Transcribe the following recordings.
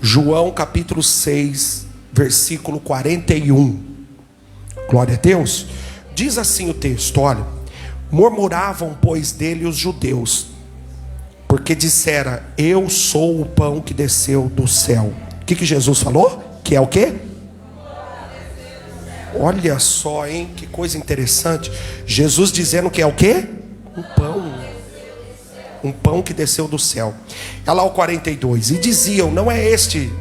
João capítulo 6, versículo 41. Glória a Deus. Diz assim o texto, olha: murmuravam, pois, dele os judeus, porque dissera: eu sou o pão que desceu do céu. O que Jesus falou? Que é o quê? Olha só, hein? Que coisa interessante. Jesus dizendo que é o quê? Um pão. Um pão que desceu do céu. Olha lá o 42. E diziam: não é este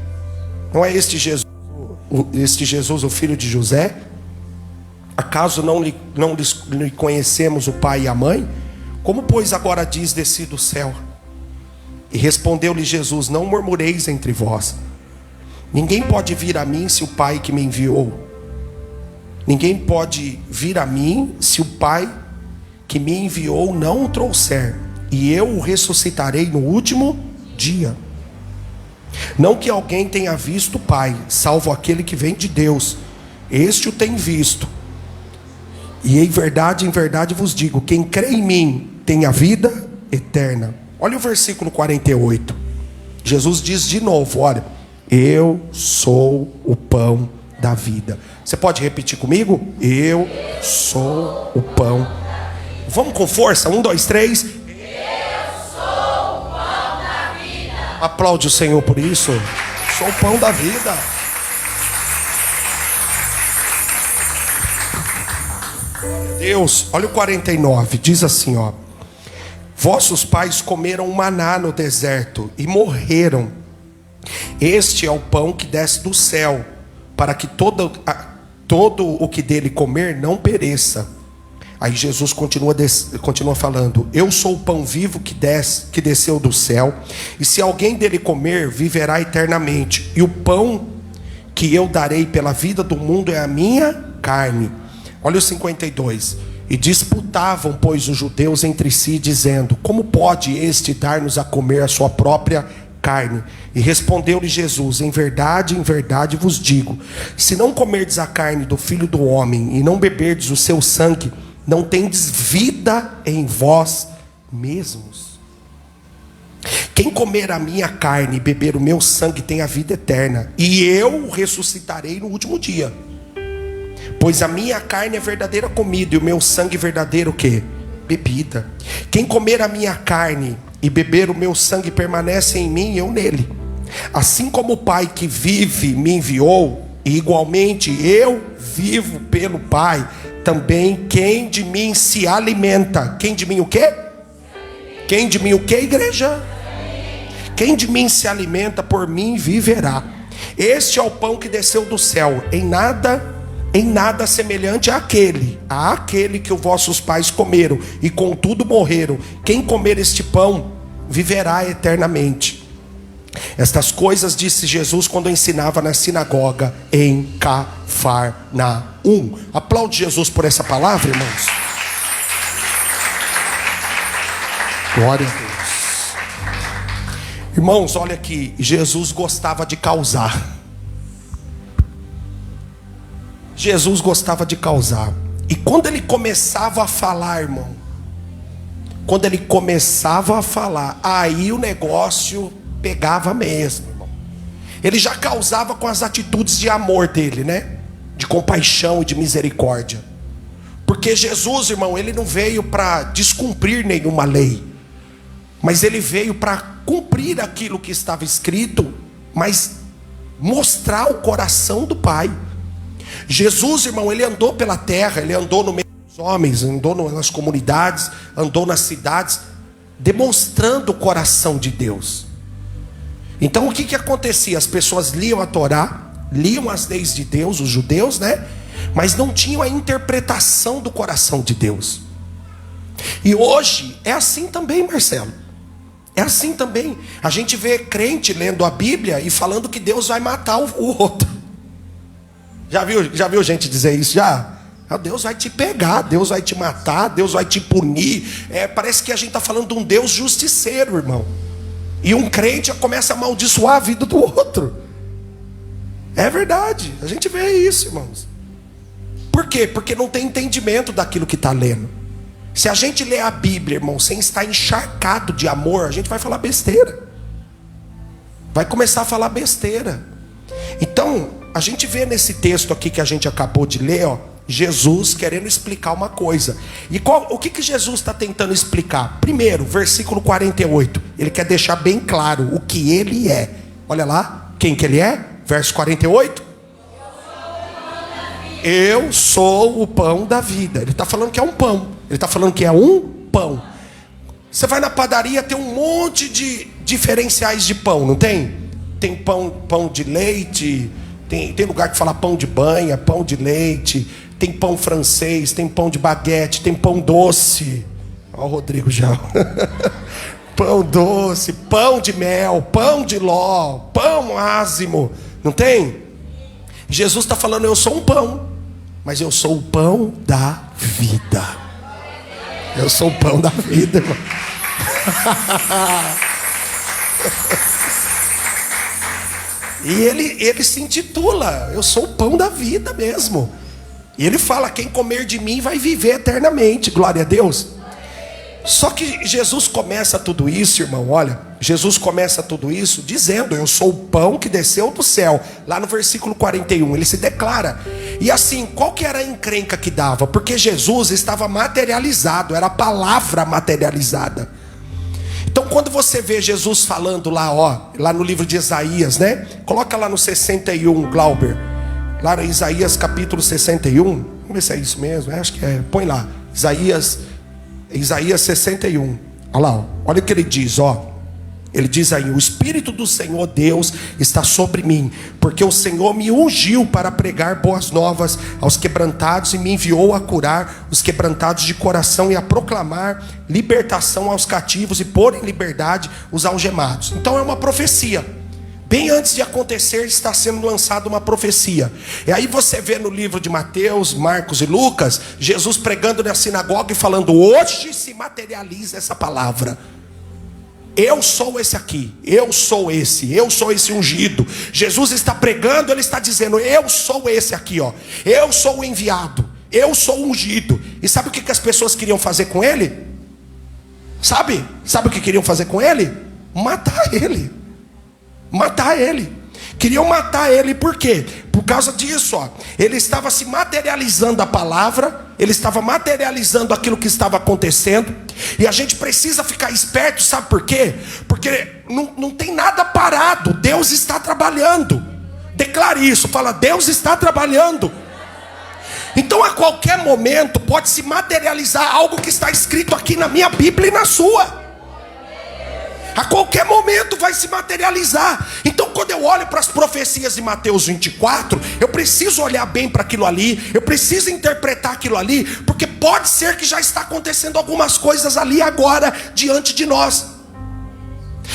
Jesus, o filho de José? Acaso não lhe conhecemos o pai e a mãe? Como, pois, agora diz: desci do céu? E respondeu-lhe Jesus: não murmureis entre vós. Ninguém pode vir a mim se o Pai que me enviou. Ninguém pode vir a mim se o Pai que me enviou não o trouxer. E eu o ressuscitarei no último dia. Não que alguém tenha visto o Pai, salvo aquele que vem de Deus. Este o tem visto. E em verdade vos digo: quem crê em mim tem a vida eterna. Olha o versículo 48. Jesus diz de novo, olha: eu sou o pão da vida. Você pode repetir comigo? Eu sou o pão. Vamos com força, 1, 2, 3. Eu sou o pão da vida. Aplaude o Senhor por isso. Sou o pão da vida. Deus, olha o 49, diz assim, ó: vossos pais comeram maná no deserto e morreram. Este é o pão que desce do céu, para que todo o que dele comer não pereça. Aí Jesus continua falando: eu sou o pão vivo que desceu do céu, e se alguém dele comer, viverá eternamente. E o pão que eu darei pela vida do mundo é a minha carne. Olha o 52. E disputavam, pois, os judeus entre si, dizendo: como pode este dar-nos a comer a sua própria carne? E respondeu-lhe Jesus: em verdade vos digo, se não comerdes a carne do Filho do Homem e não beberdes o seu sangue, não tendes vida em vós mesmos. Quem comer a minha carne e beber o meu sangue tem a vida eterna, e eu o ressuscitarei no último dia. Pois a minha carne é verdadeira comida, e o meu sangue verdadeiro o quê? Bebida. Quem comer a minha carne e beber o meu sangue permanece em mim e eu nele. Assim como o Pai que vive me enviou, e igualmente eu vivo pelo Pai, também quem de mim se alimenta. Quem de mim o quê? Quem de mim o quê, igreja? Quem de mim se alimenta, por mim viverá. Este é o pão que desceu do céu, em nada semelhante àquele que os vossos pais comeram e contudo morreram. Quem comer este pão viverá eternamente. Estas coisas disse Jesus quando ensinava na sinagoga em Cafarnaum. Aplaude Jesus por essa palavra, irmãos. Glória a Deus. Irmãos, olha aqui, Jesus gostava de causar. Jesus gostava de causar. E quando ele começava a falar, irmão, aí o negócio pegava mesmo, irmão. Ele já causava com as atitudes de amor dele, né? De compaixão e de misericórdia. Porque Jesus, irmão, ele não veio para descumprir nenhuma lei, mas ele veio para cumprir aquilo que estava escrito, mas mostrar o coração do Pai. Jesus, irmão, ele andou pela terra, ele andou no meio dos homens, andou nas comunidades, andou nas cidades, demonstrando o coração de Deus. Então o que acontecia? As pessoas liam a Torá, liam as leis de Deus, os judeus, né? Mas não tinham a interpretação do coração de Deus. E hoje é assim também, Marcelo. É assim também. A gente vê crente lendo a Bíblia e falando que Deus vai matar o outro. Já viu gente dizer isso? Já? Deus vai te pegar, Deus vai te matar, Deus vai te punir. Parece que a gente está falando de um Deus justiceiro, irmão. E um crente já começa a amaldiçoar a vida do outro. É verdade, a gente vê isso, irmãos. Por quê? Porque não tem entendimento daquilo que está lendo. Se a gente lê a Bíblia, irmão, sem estar encharcado de amor, a gente vai falar besteira. vai começar a falar besteira. Então, a gente vê nesse texto aqui que a gente acabou de ler, ó, Jesus querendo explicar uma coisa. E o que Jesus está tentando explicar? Primeiro, versículo 48. Ele quer deixar bem claro o que ele é. Olha lá, quem que ele é? Verso 48. Eu sou o pão da vida. Ele está falando que é um pão. Ele está falando que é um pão. Você vai na padaria, tem um monte de diferenciais de pão, não tem? Tem pão de leite, tem lugar que fala pão de banha, pão de leite, tem pão francês, tem pão de baguete, tem pão doce. Olha o Rodrigo já. Pão doce, pão de mel, pão de ló, pão ázimo, não tem? Jesus está falando, eu sou um pão, mas eu sou o pão da vida. Eu sou o pão da vida, irmão. E ele se intitula, eu sou o pão da vida mesmo. E ele fala, quem comer de mim vai viver eternamente, glória a Deus. Só que Jesus começa tudo isso, irmão, olha, Jesus começa tudo isso dizendo, eu sou o pão que desceu do céu. Lá no versículo 41, ele se declara. E assim, qual que era a encrenca que dava? Porque Jesus estava materializado, era a palavra materializada. Então quando você vê Jesus falando lá, ó, lá no livro de Isaías, né? Coloca lá no 61, Glauber. Lá em Isaías capítulo 61. Vamos ver se é isso mesmo, acho que é. Põe lá, Isaías 61. Olha lá, ó. Olha o que ele diz, ó. Ele diz aí, o Espírito do Senhor Deus está sobre mim, porque o Senhor me ungiu para pregar boas novas aos quebrantados e me enviou a curar os quebrantados de coração e a proclamar libertação aos cativos e pôr em liberdade os algemados. Então é uma profecia. Bem antes de acontecer está sendo lançada uma profecia. E aí você vê no livro de Mateus, Marcos e Lucas, Jesus pregando na sinagoga e falando, hoje se materializa essa palavra. Eu sou esse aqui, eu sou esse ungido. Jesus está pregando, ele está dizendo, eu sou esse aqui, ó. Eu sou o enviado, eu sou o ungido. E sabe o que as pessoas queriam fazer com ele? Sabe o que queriam fazer com ele? Matar ele. Matar ele. Queriam matar ele, por quê? Por causa disso, ó. Ele estava se materializando a palavra, ele estava materializando aquilo que estava acontecendo. E a gente precisa ficar esperto, sabe por quê? Porque não tem nada parado, Deus está trabalhando. Declare isso, fala, Deus está trabalhando. Então a qualquer momento pode se materializar algo que está escrito aqui na minha Bíblia e na sua. A qualquer momento vai se materializar. Então quando eu olho para as profecias de Mateus 24, eu preciso olhar bem para aquilo ali, eu preciso interpretar aquilo ali, porque pode ser que já está acontecendo algumas coisas ali agora, diante de nós.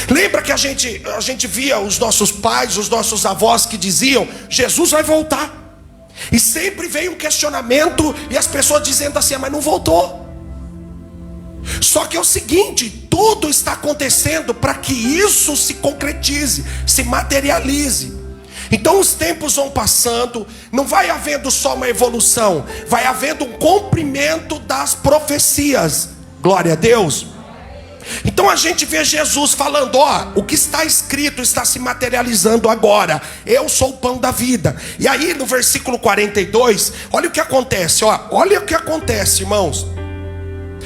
Lembra que a gente via os nossos pais, os nossos avós que diziam, Jesus vai voltar. E sempre veio um questionamento e as pessoas dizendo assim, mas não voltou. Só que é o seguinte, tudo está acontecendo para que isso se concretize, se materialize. Então os tempos vão passando, não vai havendo só uma evolução, vai havendo um cumprimento das profecias. Glória a Deus. Então a gente vê Jesus falando, ó, o que está escrito está se materializando agora. Eu sou o pão da vida. E aí no versículo 42, olha o que acontece, ó. Olha o que acontece, irmãos.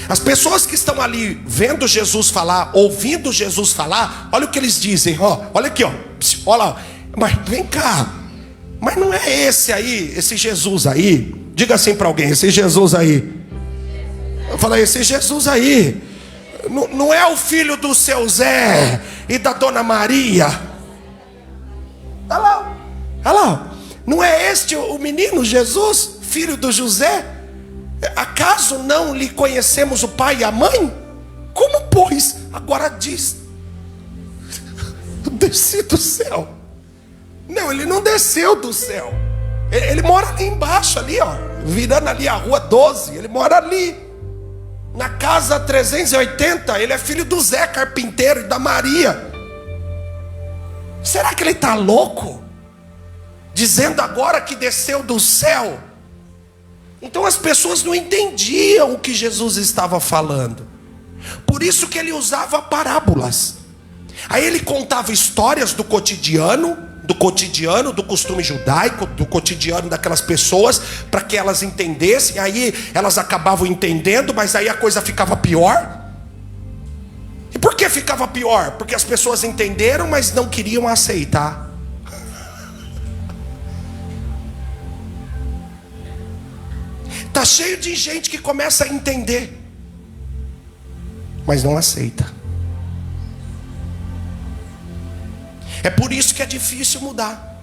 As pessoas que estão ali vendo Jesus falar, ouvindo Jesus falar, olha o que eles dizem, ó. Olha aqui, ó. Olha lá. Mas vem cá. Mas não é esse aí, esse Jesus aí. Diga assim para alguém, esse Jesus aí. Eu falei, esse Jesus aí não é o filho do seu Zé e da dona Maria. Olha lá, olha lá. Não é este o menino Jesus, filho do José? Acaso não lhe conhecemos o pai e a mãe? Como pois agora diz, desci do céu? Não, ele não desceu do céu. Ele mora ali embaixo, ali, ó, virando ali a rua 12. Ele mora ali na casa 380. Ele é filho do Zé carpinteiro e da Maria. Será que ele está louco? Dizendo agora que desceu do céu. Então as pessoas não entendiam o que Jesus estava falando. Por isso que ele usava parábolas. Aí ele contava histórias do cotidiano, do costume judaico, do cotidiano daquelas pessoas, para que elas entendessem. Aí elas acabavam entendendo, mas aí a coisa ficava pior. E por que ficava pior? Porque as pessoas entenderam, mas não queriam aceitar. Está cheio de gente que começa a entender, mas não aceita. É por isso que é difícil mudar.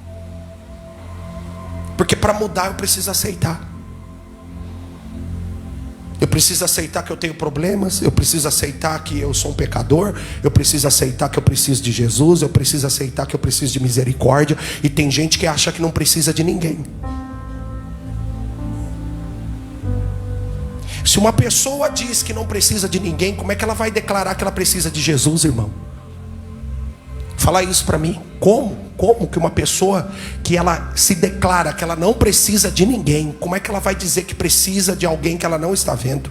Porque para mudar eu preciso aceitar. Eu preciso aceitar que eu tenho problemas. Eu preciso aceitar que eu sou um pecador. Eu preciso aceitar que eu preciso de Jesus. Eu preciso aceitar que eu preciso de misericórdia. E tem gente que acha que não precisa de ninguém. Se uma pessoa diz que não precisa de ninguém, como é que ela vai declarar que ela precisa de Jesus, irmão? Fala isso para mim. Como que uma pessoa que ela se declara que ela não precisa de ninguém, como é que ela vai dizer que precisa de alguém que ela não está vendo?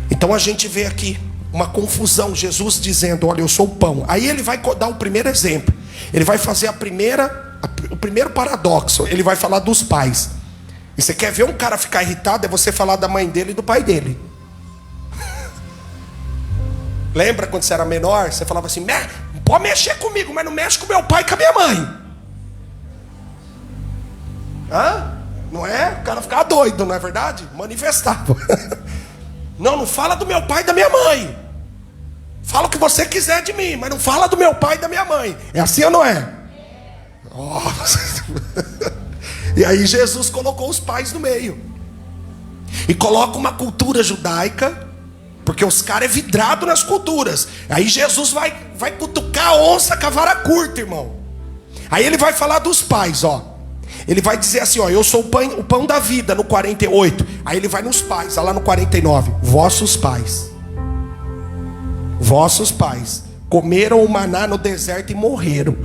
Então a gente vê aqui uma confusão, Jesus dizendo: olha, eu sou o pão. Aí ele vai dar o primeiro exemplo. Ele vai fazer o primeiro paradoxo. Ele vai falar dos pais. E você quer ver um cara ficar irritado, é você falar da mãe dele e do pai dele. Lembra quando você era menor? Você falava assim: pode mexer comigo, mas não mexe com meu pai e com a minha mãe. Não é? O cara ficava doido, não é verdade? Manifestava. Não fala do meu pai e da minha mãe. Fala o que você quiser de mim, mas não fala do meu pai e da minha mãe. É assim ou não é? Nossa. E aí Jesus colocou os pais no meio. E coloca uma cultura judaica, porque os caras é vidrado nas culturas. Aí Jesus vai cutucar a onça com a vara curta, irmão. Aí ele vai falar dos pais, ó. Ele vai dizer assim, ó: eu sou o pão da vida, no 48. Aí ele vai nos pais, lá no 49. Vossos pais comeram o maná no deserto e morreram.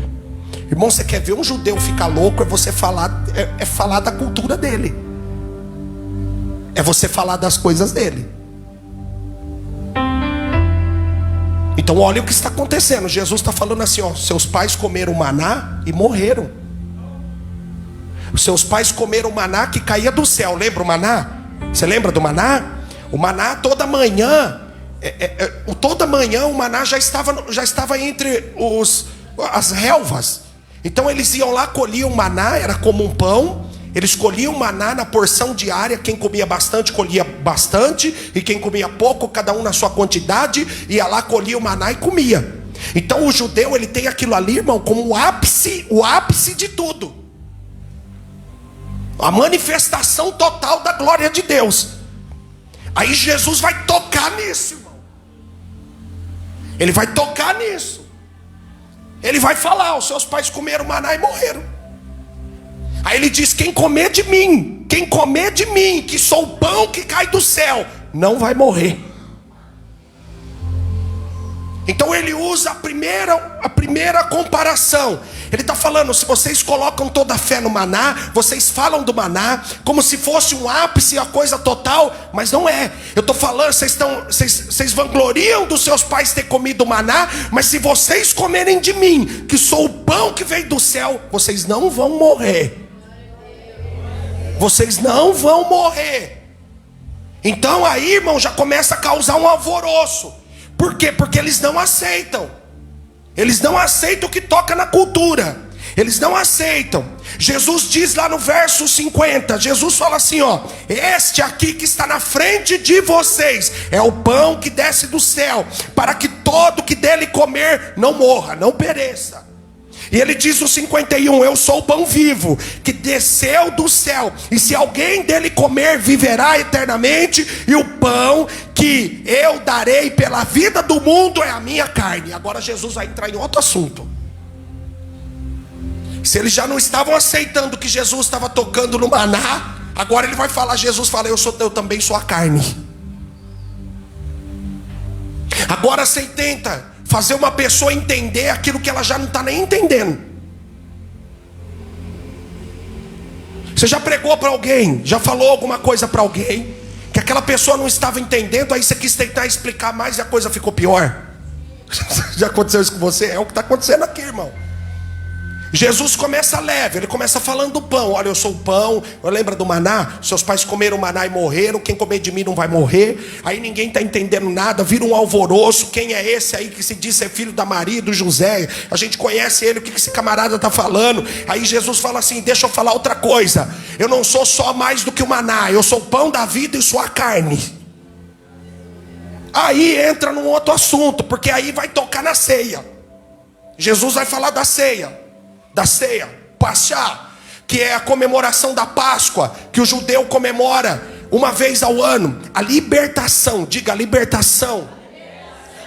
Irmão, você quer ver um judeu ficar louco? É você falar, falar da cultura dele. É você falar das coisas dele. Então olha o que está acontecendo. Jesus está falando assim, ó: seus pais comeram maná e morreram. Os seus pais comeram maná que caía do céu. Lembra o maná? Você lembra do maná? O maná toda manhã, o maná já estava entre as relvas. Então eles iam lá, colhiam maná, era como um pão. Eles colhiam maná na porção diária. Quem comia bastante, colhia bastante. E quem comia pouco, cada um na sua quantidade, ia lá, colhia o maná e comia. Então o judeu, ele tem aquilo ali, irmão, como o ápice de tudo. A manifestação total da glória de Deus. Aí Jesus vai tocar nisso, irmão. Ele vai tocar nisso. Ele vai falar: os seus pais comeram maná e morreram. Aí ele diz: quem comer de mim, que sou o pão que cai do céu, não vai morrer. Então ele usa a primeira comparação. Ele está falando: se vocês colocam toda a fé no maná, vocês falam do maná como se fosse um ápice, a coisa total, mas não é. Eu estou falando, vocês vangloriam dos seus pais ter comido maná, mas se vocês comerem de mim, que sou o pão que veio do céu, vocês não vão morrer. Vocês não vão morrer. Então aí, irmão, já começa a causar um alvoroço. Por quê? Porque eles não aceitam. Eles não aceitam o que toca na cultura. Eles não aceitam. Jesus diz lá no verso 50. Jesus fala assim, ó: este aqui que está na frente de vocês é o pão que desce do céu, para que todo que dele comer não morra, não pereça. E ele diz no 51: eu sou o pão vivo que desceu do céu, e se alguém dele comer, viverá eternamente. E o pão que eu darei pela vida do mundo é a minha carne. Agora Jesus vai entrar em outro assunto. Se eles já não estavam aceitando que Jesus estava tocando no maná, agora ele vai falar, Jesus fala: eu também sou a carne. Agora você tenta fazer uma pessoa entender aquilo que ela já não está nem entendendo. Você já pregou para alguém, já falou alguma coisa para alguém, que aquela pessoa não estava entendendo, aí você quis tentar explicar mais e a coisa ficou pior. Já aconteceu isso com você? É o que está acontecendo aqui, irmão. Jesus começa leve, ele começa falando do pão. Olha, eu sou o pão. Lembra do maná? Seus pais comeram maná e morreram. Quem comer de mim não vai morrer. Aí ninguém está entendendo nada, vira um alvoroço. Quem é esse aí que se diz ser filho da Maria e do José? A gente conhece ele, o que esse camarada está falando? Aí Jesus fala assim: deixa eu falar outra coisa. Eu não sou só mais do que o maná, eu sou o pão da vida e sou a carne. Aí entra num outro assunto, porque aí vai tocar na ceia. Jesus vai falar da ceia. Pachá, que é a comemoração da Páscoa, que o judeu comemora uma vez ao ano. A libertação, diga a libertação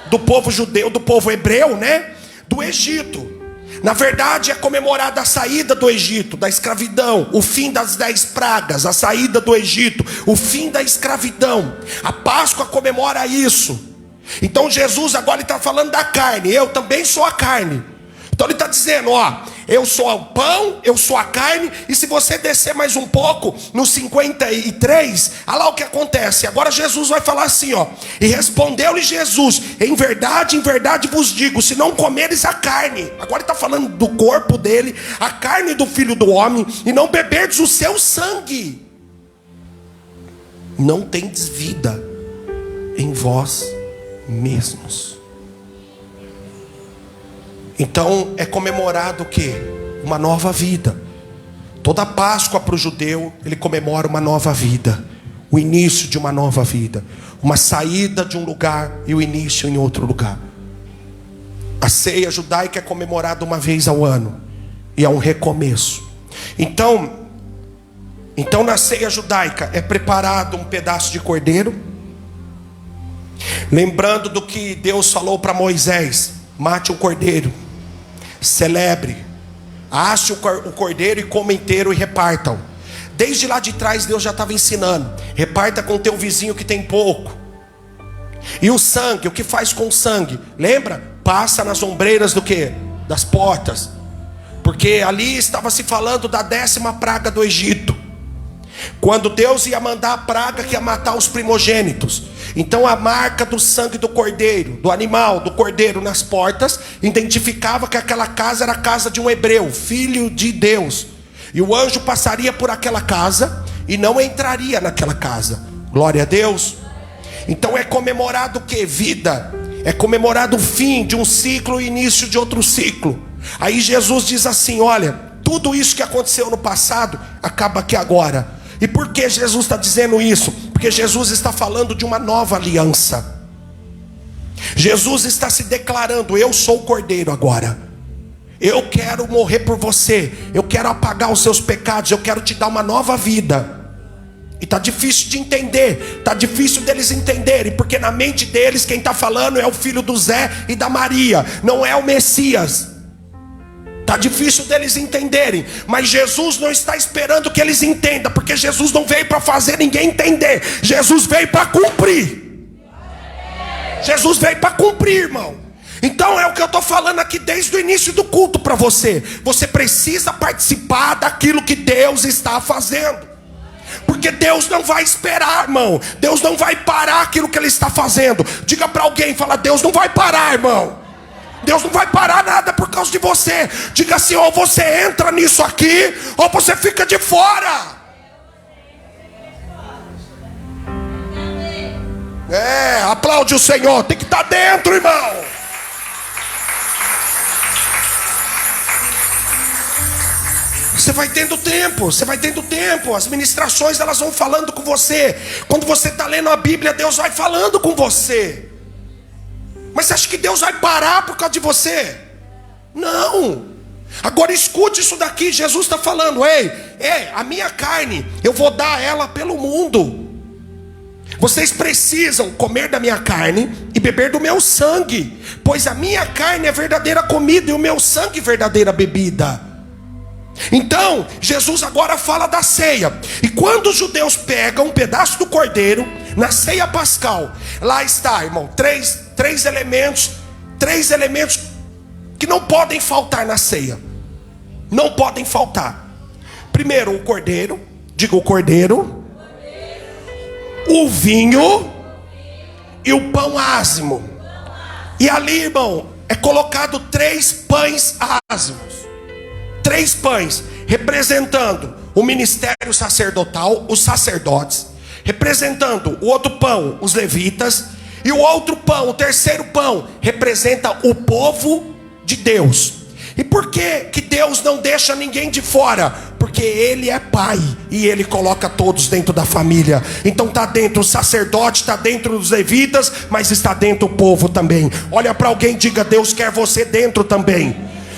do povo judeu, do povo hebreu, né? Do Egito. Na verdade é comemorada a saída do Egito, da escravidão, o fim das 10 pragas, a saída do Egito, o fim da escravidão. A Páscoa comemora isso. Então Jesus agora está falando da carne. Eu também sou a carne. Então ele está dizendo, ó, eu sou o pão, eu sou a carne. E se você descer mais um pouco, no 53, olha lá o que acontece. Agora Jesus vai falar assim, ó: e respondeu-lhe Jesus: em verdade vos digo, se não comeres a carne. Agora ele está falando do corpo dele, a carne do Filho do Homem, e não beberdes o seu sangue, não tendes vida em vós mesmos. Então é comemorado o quê? Uma nova vida. Toda Páscoa para o judeu, ele comemora uma nova vida, o início de uma nova vida, uma saída de um lugar e o início em outro lugar. A ceia judaica é comemorada uma vez ao ano e é um recomeço. Então na ceia judaica é preparado um pedaço de cordeiro, lembrando do que Deus falou para Moisés: mate um cordeiro, celebre, ache o cordeiro e coma inteiro e repartam. Desde lá de trás Deus já estava ensinando: reparta com teu vizinho que tem pouco. E o sangue, o que faz com o sangue? Lembra? Passa nas ombreiras do quê? Das portas. Porque ali estava se falando da 10ª praga do Egito, quando Deus ia mandar a praga que ia matar os primogênitos. Então a marca do sangue do cordeiro, do animal, do cordeiro nas portas, identificava que aquela casa era a casa de um hebreu, filho de Deus. E o anjo passaria por aquela casa e não entraria naquela casa. Glória a Deus. Então é comemorado o que? Vida. É comemorado o fim de um ciclo e início de outro ciclo. Aí Jesus diz assim: olha, tudo isso que aconteceu no passado acaba aqui agora. E por que Jesus está dizendo isso? Porque Jesus está falando de uma nova aliança. Jesus está se declarando: eu sou o cordeiro agora. Eu quero morrer por você. Eu quero apagar os seus pecados. Eu quero te dar uma nova vida. E está difícil de entender. Está difícil deles entenderem. Porque na mente deles quem está falando é o filho do Zé e da Maria. Não é o Messias. Está difícil deles entenderem. Mas Jesus não está esperando que eles entendam. Porque Jesus não veio para fazer ninguém entender. Jesus veio para cumprir. Jesus veio para cumprir, irmão. Então é o que eu estou falando aqui desde o início do culto para você. Você precisa participar daquilo que Deus está fazendo. Porque Deus não vai esperar, irmão. Deus não vai parar aquilo que Ele está fazendo. Diga para alguém, fala: Deus não vai parar, irmão. Deus não vai parar nada por causa de você. Diga assim: ou você entra nisso aqui, ou você fica de fora. Aplaude o Senhor. Tem que estar dentro, irmão. Você vai tendo tempo, as ministrações elas vão falando com você. Quando você está lendo a Bíblia, Deus vai falando com você. Mas você acha que Deus vai parar por causa de você? Não. Agora escute isso daqui. Jesus está falando: ei, a minha carne, eu vou dar ela pelo mundo. Vocês precisam comer da minha carne e beber do meu sangue, pois a minha carne é verdadeira comida e o meu sangue verdadeira bebida. Então Jesus agora fala da ceia. E quando os judeus pegam um pedaço do cordeiro na ceia pascal, lá está, irmão, três elementos que não podem faltar na ceia. Não podem faltar. Primeiro, o cordeiro. Diga: o cordeiro. o vinho e o pão ázimo. E ali, irmão, é colocado 3 pães ázimos. 3 pães, representando o ministério sacerdotal, os sacerdotes. Representando o outro pão, os levitas. E o outro pão, o terceiro pão, representa o povo de Deus. E por que Deus não deixa ninguém de fora? Porque Ele é Pai e Ele coloca todos dentro da família. Então está dentro o sacerdote, está dentro dos levitas, mas está dentro o povo também. Olha para alguém e diga: Deus quer você dentro também.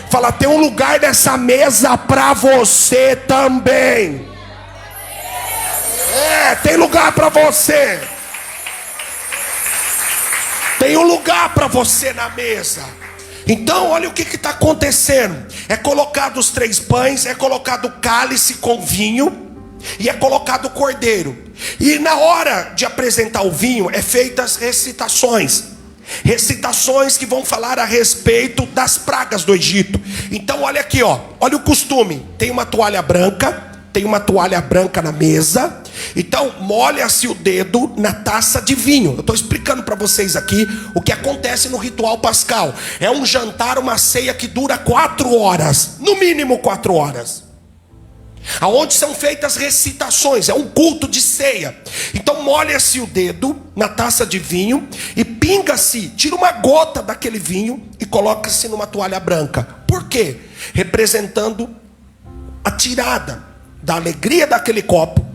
Fala: tem um lugar nessa mesa para você também. Tem lugar para você. Tem um lugar para você na mesa. Então olha o que está acontecendo. É colocado os 3 pães, é colocado o cálice com vinho, e é colocado o cordeiro. E na hora de apresentar o vinho, é feitas recitações. Recitações que vão falar a respeito das pragas do Egito. Então olha aqui, ó, olha o costume. Tem uma toalha branca. Tem uma toalha branca na mesa. Então molha-se o dedo na taça de vinho. Eu estou explicando para vocês aqui o que acontece no ritual pascal. É um jantar, uma ceia que dura 4 horas. No mínimo 4 horas. Aonde são feitas recitações. É um culto de ceia. Então molha-se o dedo na taça de vinho e pinga-se, tira uma gota daquele vinho e coloca-se numa toalha branca. Por quê? Representando a tirada da alegria daquele copo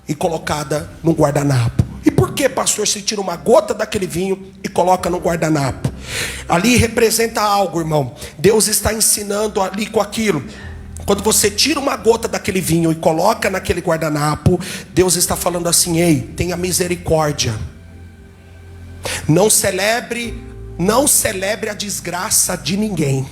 e colocada no guardanapo. E por que, pastor, se tira uma gota daquele vinho e coloca no guardanapo? Ali representa algo, irmão. Deus está ensinando ali com aquilo. Quando você tira uma gota daquele vinho e coloca naquele guardanapo, Deus está falando assim: ei, tenha misericórdia. Não celebre a desgraça de ninguém.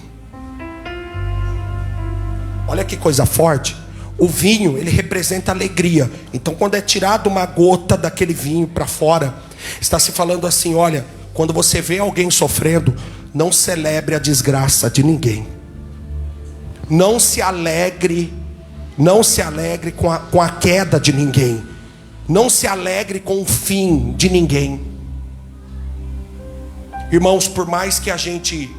Olha que coisa forte. O vinho, ele representa alegria. Então quando é tirado uma gota daquele vinho para fora, está se falando assim: olha, quando você vê alguém sofrendo, não celebre a desgraça de ninguém. Não se alegre com a queda de ninguém. Não se alegre com o fim de ninguém. Irmãos, por mais que a gente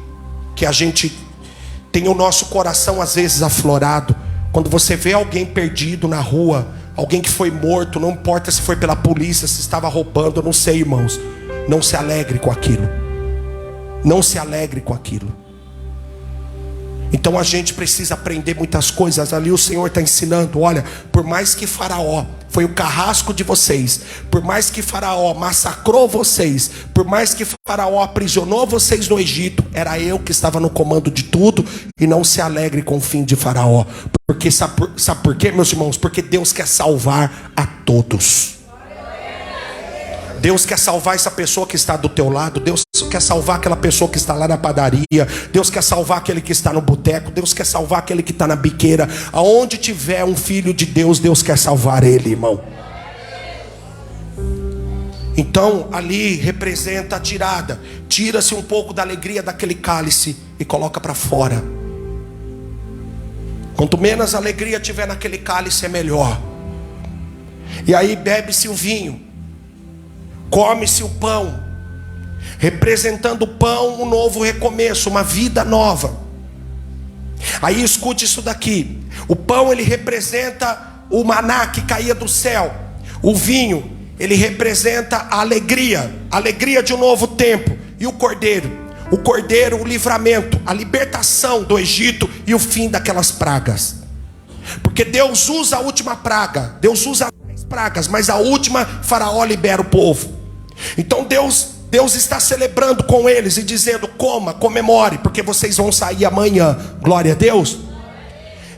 tenha o nosso coração às vezes aflorado, quando você vê alguém perdido na rua, alguém que foi morto, não importa se foi pela polícia, se estava roubando, eu não sei, irmãos, não se alegre com aquilo. Não se alegre com aquilo. Então a gente precisa aprender muitas coisas. Ali o Senhor está ensinando: olha, por mais que Faraó foi o carrasco de vocês, por mais que Faraó massacrou vocês, por mais que Faraó aprisionou vocês no Egito, era eu que estava no comando de tudo. E não se alegre com o fim de Faraó. Porque sabe por quê, meus irmãos? Porque Deus quer salvar a todos. Deus quer salvar essa pessoa que está do teu lado. Deus quer salvar aquela pessoa que está lá na padaria. Deus quer salvar aquele que está no boteco. Deus quer salvar aquele que está na biqueira. Aonde tiver um filho de Deus, Deus quer salvar ele, irmão. Então ali representa a tirada. Tira-se um pouco da alegria daquele cálice e coloca para fora. Quanto menos alegria tiver naquele cálice, é melhor. E aí bebe-se o vinho, come-se o pão, representando o pão, um novo recomeço, uma vida nova. Aí escute isso daqui: o pão, ele representa o maná que caía do céu. O vinho, ele representa a alegria de um novo tempo. E o cordeiro, o livramento, a libertação do Egito e o fim daquelas pragas. Porque Deus usa a última praga, Deus usa 10 pragas, mas a última, Faraó libera o povo. Então Deus está celebrando com eles e dizendo: comemore, porque vocês vão sair amanhã. Glória a Deus.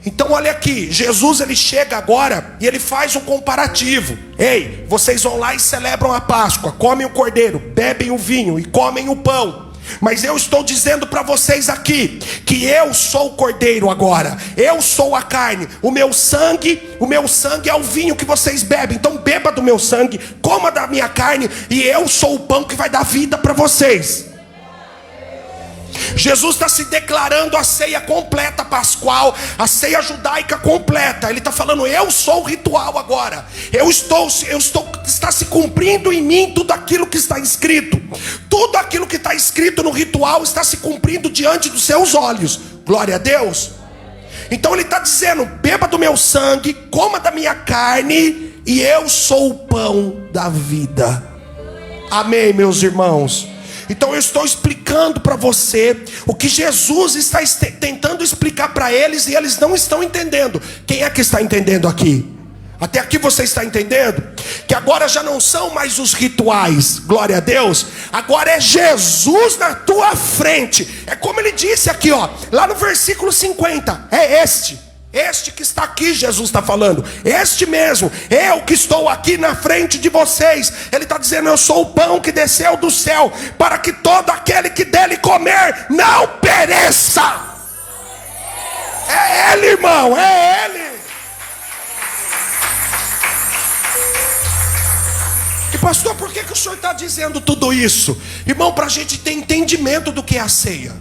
Então olha aqui, Jesus, ele chega agora e ele faz um comparativo. Ei, vocês vão lá e celebram a Páscoa, comem o cordeiro, bebem o vinho e comem o pão. Mas eu estou dizendo para vocês aqui que eu sou o cordeiro agora. Eu sou a carne. O meu sangue é o vinho que vocês bebem. Então beba do meu sangue, coma da minha carne, e eu sou o pão que vai dar vida para vocês. Jesus está se declarando a ceia completa pascual, a ceia judaica completa. Ele está falando: eu sou o ritual agora. Está se cumprindo em mim tudo aquilo que está escrito. Tudo aquilo que está escrito no ritual está se cumprindo diante dos seus olhos. Glória a Deus. Então ele está dizendo: beba do meu sangue, coma da minha carne, e eu sou o pão da vida. Amém, meus irmãos? Então eu estou explicando para você o que Jesus está tentando explicar para eles, e eles não estão entendendo. Quem é que está entendendo aqui? Até aqui você está entendendo? Que agora já não são mais os rituais, glória a Deus. Agora é Jesus na tua frente. É como ele disse aqui, ó, lá no versículo 50. É este que está aqui, Jesus está falando. Este mesmo, eu que estou aqui na frente de vocês. Ele está dizendo: eu sou o pão que desceu do céu, para que todo aquele que dele comer não pereça. É Ele, irmão, é Ele. E pastor, por que o senhor está dizendo tudo isso? Irmão, para a gente ter entendimento do que é a ceia.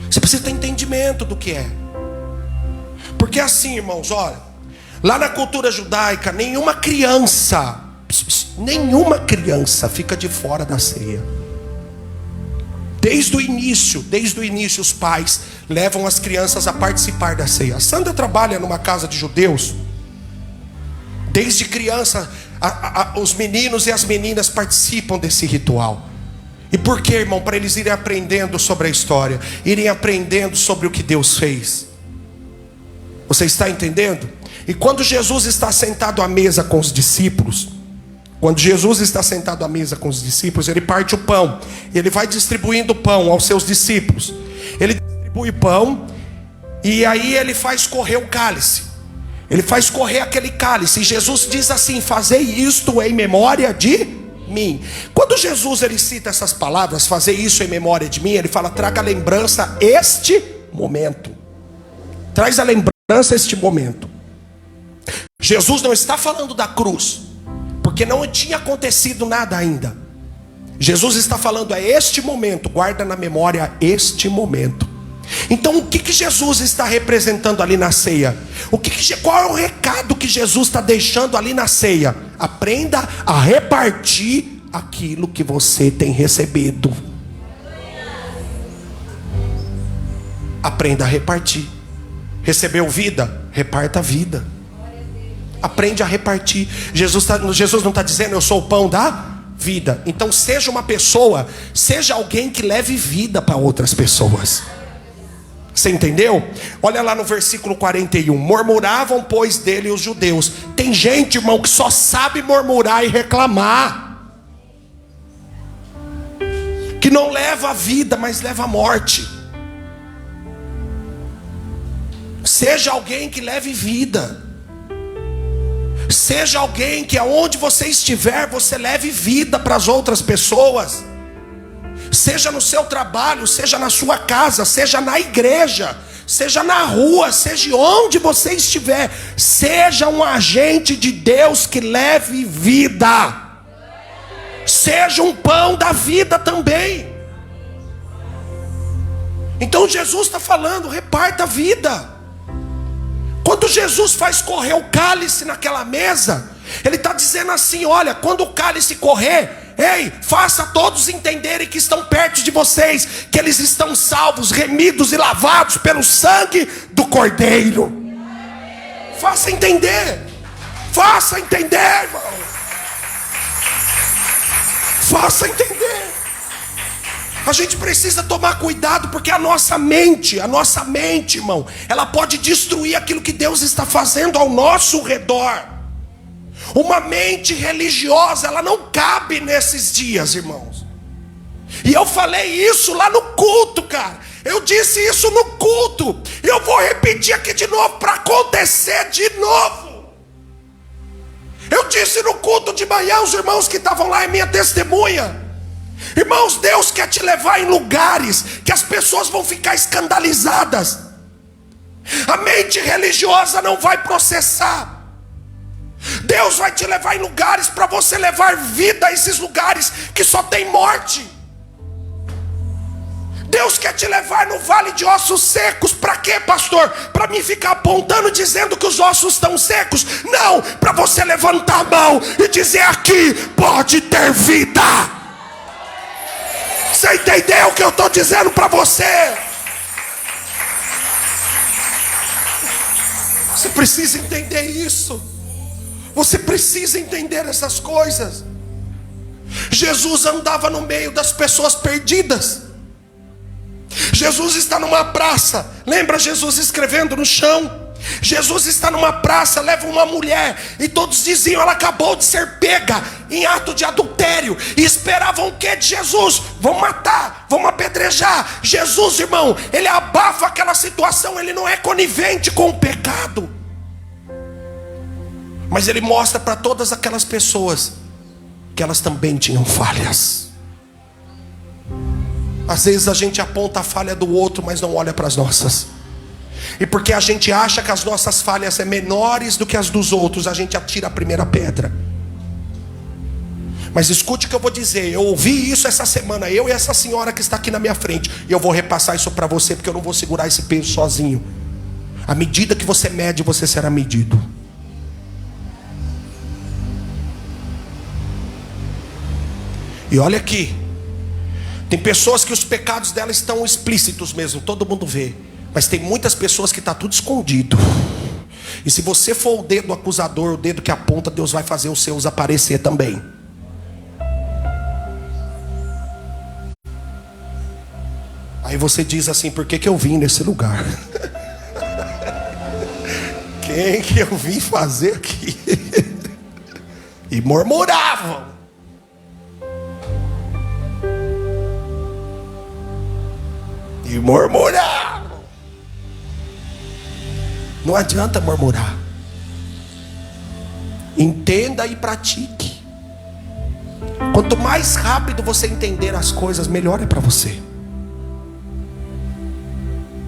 Você precisa ter entendimento do que é. Porque assim, irmãos, olha, lá na cultura judaica, nenhuma criança fica de fora da ceia. Desde o início, os pais levam as crianças a participar da ceia. A Sandra trabalha numa casa de judeus. Desde criança, os meninos e as meninas participam desse ritual. E por quê, irmão? Para eles irem aprendendo sobre a história, irem aprendendo sobre o que Deus fez. Você está entendendo? E quando Jesus está sentado à mesa com os discípulos, ele parte o pão, ele vai distribuindo o pão aos seus discípulos. Ele distribui o pão, e aí ele faz correr o cálice. Ele faz correr aquele cálice, e Jesus diz assim: fazei isto em memória de mim. Quando Jesus ele cita essas palavras, fazer isso em memória de mim, ele fala: traga a lembrança este momento. Traz a lembrança este momento. Jesus não está falando da cruz, porque não tinha acontecido nada ainda. Jesus está falando: é este momento, guarda na memória este momento. Então o que Jesus está representando ali na ceia? Qual é o recado que Jesus está deixando ali na ceia? Aprenda a repartir aquilo que você tem recebido. Aprenda a repartir. Recebeu vida? Reparta a vida. Aprende a repartir. Jesus não está dizendo: eu sou o pão da vida. Então seja uma pessoa, seja alguém que leve vida para outras pessoas. Você entendeu? Olha lá no versículo 41. Murmuravam, pois, dele os judeus. Tem gente, irmão, que só sabe murmurar e reclamar, que não leva a vida, mas leva a morte. Seja alguém que leve vida. Seja alguém que aonde você estiver, você leve vida para as outras pessoas. Seja no seu trabalho, seja na sua casa, seja na igreja, seja na rua, seja onde você estiver. Seja um agente de Deus que leve vida. Seja um pão da vida também. Então Jesus está falando: reparta a vida. Quando Jesus faz correr o cálice naquela mesa, ele está dizendo assim: olha, quando o cálice correr, ei, faça todos entenderem que estão perto de vocês, que eles estão salvos, remidos e lavados pelo sangue do Cordeiro. Faça entender, irmão. Faça entender. A gente precisa tomar cuidado, porque a nossa mente, irmão, ela pode destruir aquilo que Deus está fazendo ao nosso redor. Uma mente religiosa, ela não cabe nesses dias, irmãos. E eu falei isso lá no culto, cara. Eu disse isso no culto, e eu vou repetir aqui de novo, para acontecer de novo. Eu disse no culto de manhã, os irmãos que estavam lá é minha testemunha. Irmãos, Deus quer te levar em lugares que as pessoas vão ficar escandalizadas. A mente religiosa não vai processar. Deus vai te levar em lugares para você levar vida a esses lugares que só tem morte. Deus quer te levar no vale de ossos secos. Para quê, pastor? Para mim ficar apontando dizendo que os ossos estão secos? Não, para você levantar a mão e dizer: aqui pode ter vida. Você entendeu o que eu estou dizendo para você? Você precisa entender isso. Você precisa entender essas coisas. Jesus andava no meio das pessoas perdidas. Jesus está numa praça. Lembra Jesus escrevendo no chão? Jesus está numa praça, leva uma mulher, e todos diziam: ela acabou de ser pega em ato de adultério. E esperavam o que de Jesus? Vão matar, vão apedrejar. Jesus, irmão, ele abafa aquela situação. Ele não é conivente com o pecado, mas ele mostra para todas aquelas pessoas que elas também tinham falhas. Às vezes a gente aponta a falha do outro, mas não olha para as nossas. E porque a gente acha que as nossas falhas são menores do que as dos outros, a gente atira a primeira pedra. Mas escute o que eu vou dizer. Eu ouvi isso essa semana, eu e essa senhora que está aqui na minha frente, e eu vou repassar isso para você, porque eu não vou segurar esse peso sozinho. À medida que você mede, você será medido. E olha aqui, tem pessoas que os pecados dela estão explícitos mesmo, todo mundo vê. Mas tem muitas pessoas que está tudo escondido. E se você for o dedo acusador, o dedo que aponta, Deus vai fazer os seus aparecer também. Aí você diz assim: por que eu vim nesse lugar? Quem que eu vim fazer aqui? E murmuravam. E murmuravam. Não adianta murmurar. Entenda e pratique. Quanto mais rápido você entender as coisas, melhor é para você.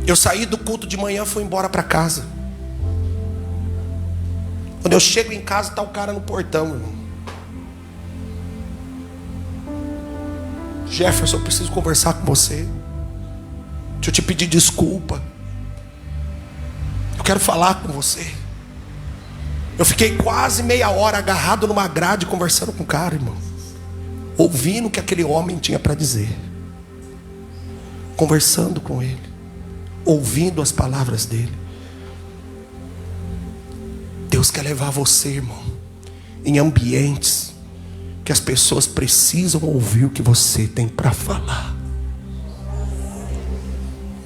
Eu saí do culto de manhã, fui embora para casa. Quando eu chego em casa, está o cara no portão, irmão. Jefferson, eu preciso conversar com você. Deixa eu te pedir desculpa. Eu quero falar com você. Eu fiquei quase meia hora agarrado numa grade conversando com o cara, irmão, ouvindo o que aquele homem tinha para dizer, conversando com ele, ouvindo as palavras dele. Deus quer levar você, irmão, em ambientes que as pessoas precisam ouvir o que você tem para falar.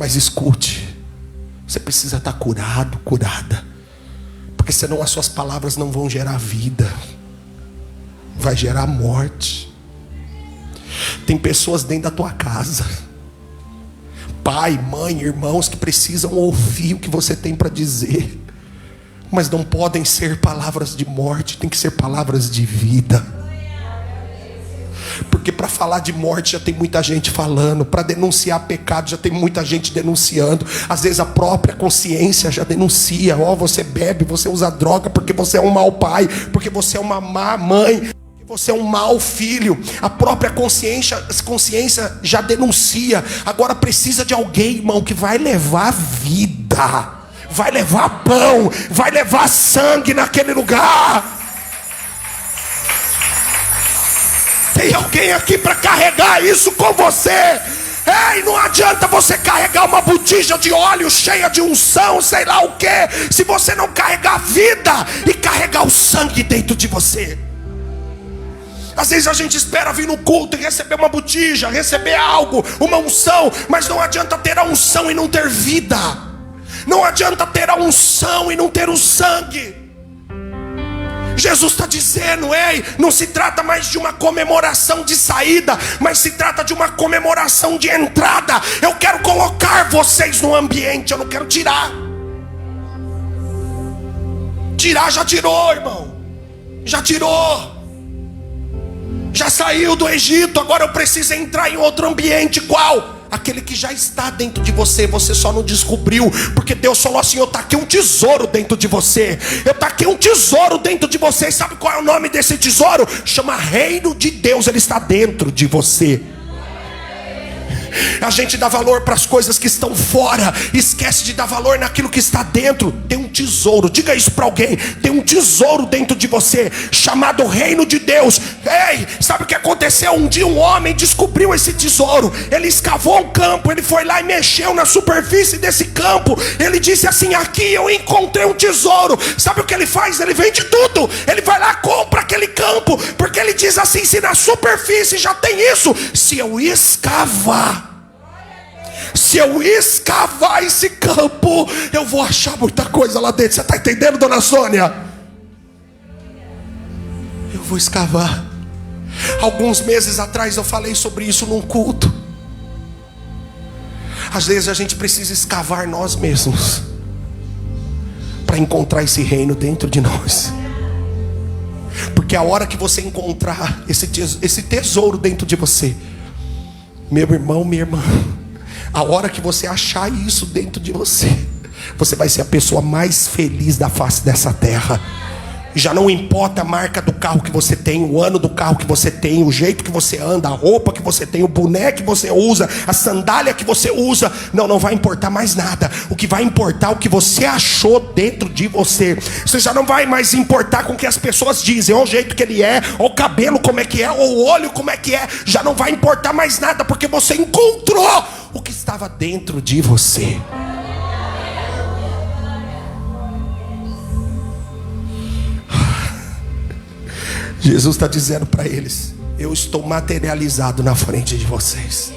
Mas escute, você precisa estar curado, curada, porque senão as suas palavras não vão gerar vida, vai gerar morte. Tem pessoas dentro da tua casa, pai, mãe, irmãos, que precisam ouvir o que você tem para dizer, mas não podem ser palavras de morte, tem que ser palavras de vida. Porque para falar de morte já tem muita gente falando, para denunciar pecado já tem muita gente denunciando. Às vezes a própria consciência já denuncia: ó, você bebe, você usa droga porque você é um mau pai, porque você é uma má mãe, porque você é um mau filho. A própria consciência já denuncia. Agora precisa de alguém, irmão, que vai levar vida, vai levar pão, vai levar sangue naquele lugar. Tem alguém aqui para carregar isso com você. Ei, não adianta você carregar uma botija de óleo cheia de unção, sei lá o que, se você não carregar a vida e carregar o sangue dentro de você. Às vezes a gente espera vir no culto e receber uma botija, receber algo, uma unção, mas não adianta ter a unção e não ter vida. Não adianta ter a unção e não ter o sangue. Jesus está dizendo: ei, não se trata mais de uma comemoração de saída, mas se trata de uma comemoração de entrada. Eu quero colocar vocês no ambiente, eu não quero tirar. Tirar já tirou, irmão. Já tirou. Já saiu do Egito, agora eu preciso entrar em outro ambiente. Qual? Aquele que já está dentro de você, você só não descobriu, porque Deus falou assim: eu taquei um tesouro dentro de você. Eu taquei um tesouro dentro de você. E sabe qual é o nome desse tesouro? Chama Reino de Deus. Ele está dentro de você. A gente dá valor para as coisas que estão fora, esquece de dar valor naquilo que está dentro. Tem um tesouro, diga isso para alguém. Tem um tesouro dentro de você, chamado reino de Deus. Ei, sabe o que aconteceu? Um dia um homem descobriu esse tesouro. Ele escavou um campo, ele foi lá e mexeu na superfície desse campo. Ele disse assim: aqui eu encontrei um tesouro. Sabe o que ele faz? Ele vende tudo. Ele vai lá, compra aquele campo, porque ele diz assim: se na superfície já tem isso, se eu escavar esse campo, eu vou achar muita coisa lá dentro. Você está entendendo, dona Sônia? Eu vou escavar. Alguns meses atrás eu falei sobre isso num culto. Às vezes a gente precisa escavar nós mesmos para encontrar esse reino dentro de nós. Porque a hora que você encontrar esse tesouro dentro de você, meu irmão, minha irmã, a hora que você achar isso dentro de você, você vai ser a pessoa mais feliz da face dessa terra. Já não importa a marca do carro que você tem, o ano do carro que você tem, o jeito que você anda, a roupa que você tem, o boné que você usa, a sandália que você usa. Não vai importar mais nada. O que vai importar é o que você achou dentro de você. Você já não vai mais importar com o que as pessoas dizem, ou o jeito que ele é, ou o cabelo como é que é, ou o olho como é que é. Já não vai importar mais nada, porque você encontrou o que estava dentro de você. Jesus está dizendo para eles: eu estou materializado na frente de vocês.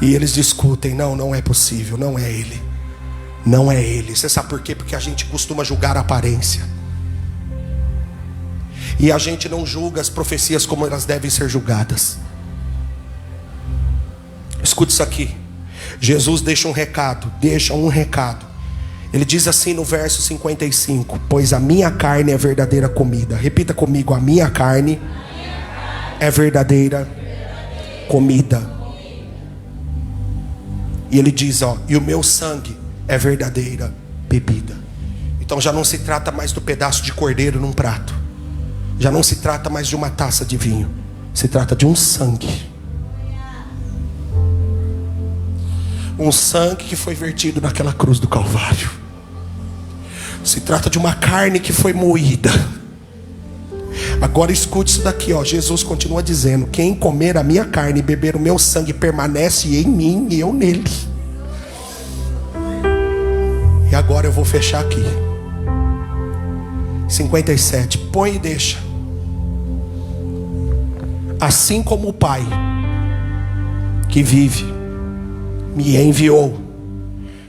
E eles discutem: não é possível, não é ele. Não é ele. Você sabe por quê? Porque a gente costuma julgar a aparência. E a gente não julga as profecias como elas devem ser julgadas. Escute isso aqui. Jesus deixa um recado. Ele diz assim no verso 55: pois a minha carne é verdadeira comida. Repita comigo: a minha carne é verdadeira comida. E ele diz, e o meu sangue é verdadeira bebida. Então já não se trata mais do pedaço de cordeiro num prato. Já não se trata mais de uma taça de vinho. Se trata de um sangue. Um sangue que foi vertido naquela cruz do Calvário. Se trata de uma carne que foi moída. Agora escute isso daqui, Jesus continua dizendo: quem comer a minha carne e beber o meu sangue permanece em mim e eu nele. E agora eu vou fechar aqui. 57. Põe e deixa. Assim como o Pai que vive me enviou,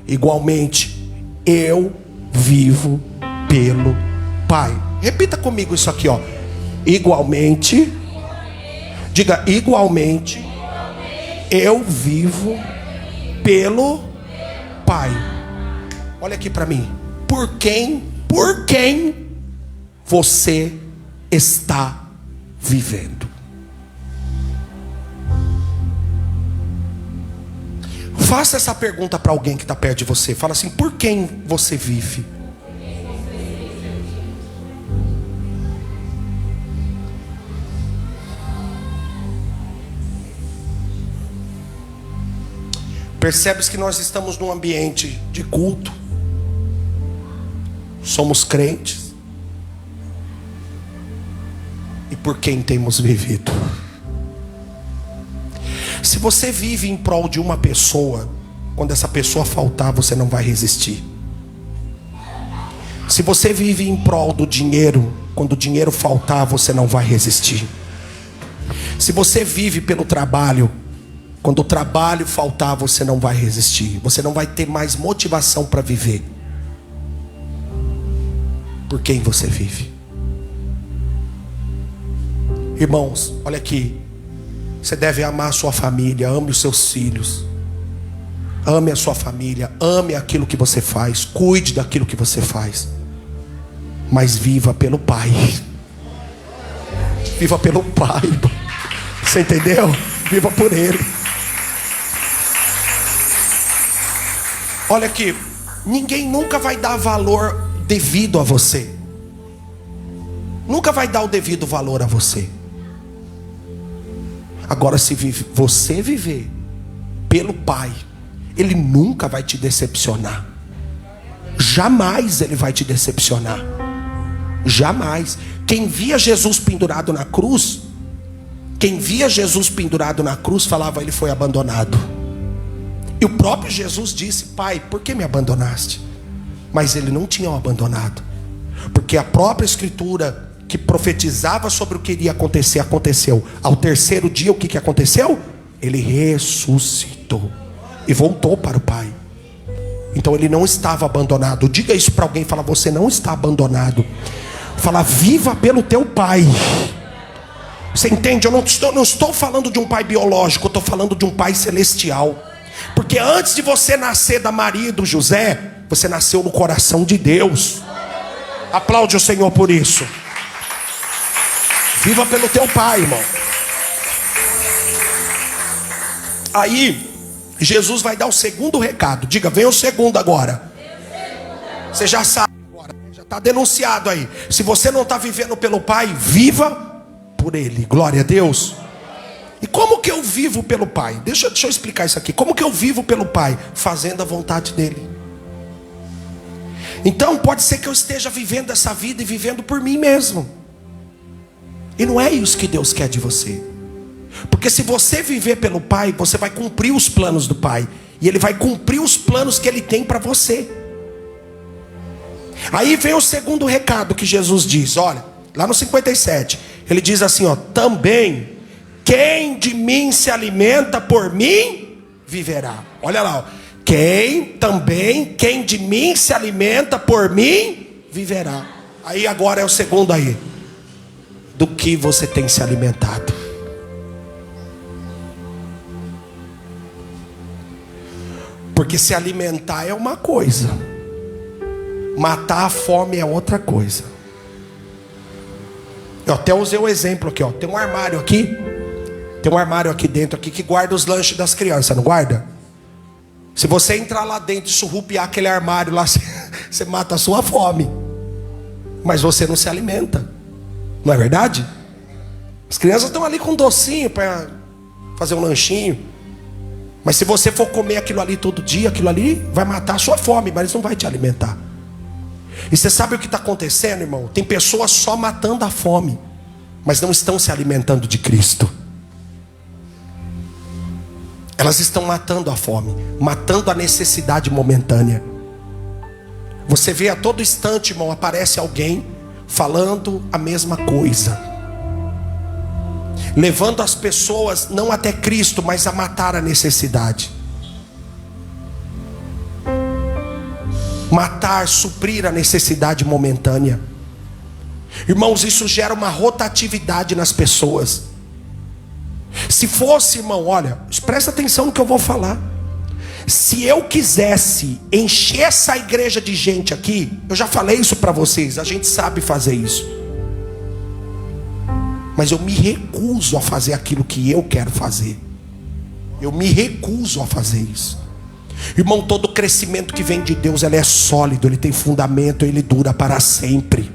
igualmente eu vivo pelo Pai. Repita comigo isso aqui, igualmente. Diga: igualmente eu vivo pelo Pai. Olha aqui para mim. Por quem você está vivendo? Faça essa pergunta para alguém que está perto de você. Fala assim: por quem você vive? Percebes que nós estamos num ambiente de culto. Somos crentes. E por quem temos vivido? Se você vive em prol de uma pessoa, quando essa pessoa faltar, você não vai resistir. Se você vive em prol do dinheiro, quando o dinheiro faltar, você não vai resistir. Se você vive pelo trabalho, quando o trabalho faltar, você não vai resistir. Você não vai ter mais motivação para viver. Por quem você vive? Irmãos, olha aqui. Você deve amar a sua família, ame os seus filhos, ame a sua família, ame aquilo que você faz, cuide daquilo que você faz, mas viva pelo Pai. Viva pelo Pai. Você entendeu? Viva por Ele. Olha aqui, ninguém nunca vai dar valor devido a você. Nunca vai dar o devido valor a você. Agora, se você viver pelo Pai, Ele nunca vai te decepcionar. Jamais Ele vai te decepcionar. Jamais. Quem via Jesus pendurado na cruz, falava: Ele foi abandonado. E o próprio Jesus disse: Pai, por que me abandonaste? Mas Ele não tinha o abandonado, porque a própria Escritura que profetizava sobre o que iria acontecer, aconteceu. Ao terceiro dia, o que aconteceu? Ele ressuscitou e voltou para o Pai. Então Ele não estava abandonado. Diga isso para alguém, fala: você não está abandonado. Fala: viva pelo teu Pai. Você entende? Eu não estou falando de um pai biológico, eu estou falando de um Pai celestial. Porque antes de você nascer da Maria e do José, você nasceu no coração de Deus. Aplaude o Senhor por isso. Viva pelo teu Pai, irmão. Aí Jesus vai dar o segundo recado. Diga: vem o segundo agora. Você já sabe agora, já está denunciado aí. Se você não está vivendo pelo Pai, viva por Ele. Glória a Deus. E como que eu vivo pelo Pai? Deixa eu explicar isso aqui. Como que eu vivo pelo Pai? Fazendo a vontade dEle. Então pode ser que eu esteja vivendo essa vida e vivendo por mim mesmo. E não é isso que Deus quer de você. Porque se você viver pelo Pai, você vai cumprir os planos do Pai. E Ele vai cumprir os planos que Ele tem para você. Aí vem o segundo recado que Jesus diz. Olha, lá no 57. Ele diz assim, ó: também quem de mim se alimenta por mim, viverá. Olha lá, ó. Quem de mim se alimenta por mim, viverá. Aí agora é o segundo aí. Do que você tem se alimentado? Porque se alimentar é uma coisa, matar a fome é outra coisa. Eu até usei um exemplo aqui, ó. Tem um armário aqui dentro aqui que guarda os lanches das crianças, não guarda? Se você entrar lá dentro e surrupiar aquele armário lá, você mata a sua fome. Mas você não se alimenta. Não é verdade? As crianças estão ali com um docinho para fazer um lanchinho. Mas se você for comer aquilo ali todo dia, aquilo ali vai matar a sua fome, mas não vai te alimentar. E você sabe o que está acontecendo, irmão? Tem pessoas só matando a fome, mas não estão se alimentando de Cristo. Elas estão matando a fome, matando a necessidade momentânea. Você vê a todo instante, irmão, aparece alguém falando a mesma coisa, levando as pessoas não até Cristo, mas a matar a necessidade. Matar, suprir a necessidade momentânea. Irmãos, isso gera uma rotatividade nas pessoas. Se fosse, irmão, olha, presta atenção no que eu vou falar. Se eu quisesse encher essa igreja de gente aqui, eu já falei isso para vocês, a gente sabe fazer isso. Mas eu me recuso a fazer aquilo que eu quero fazer. Eu me recuso a fazer isso. Irmão, todo crescimento que vem de Deus, ele é sólido, ele tem fundamento, ele dura para sempre.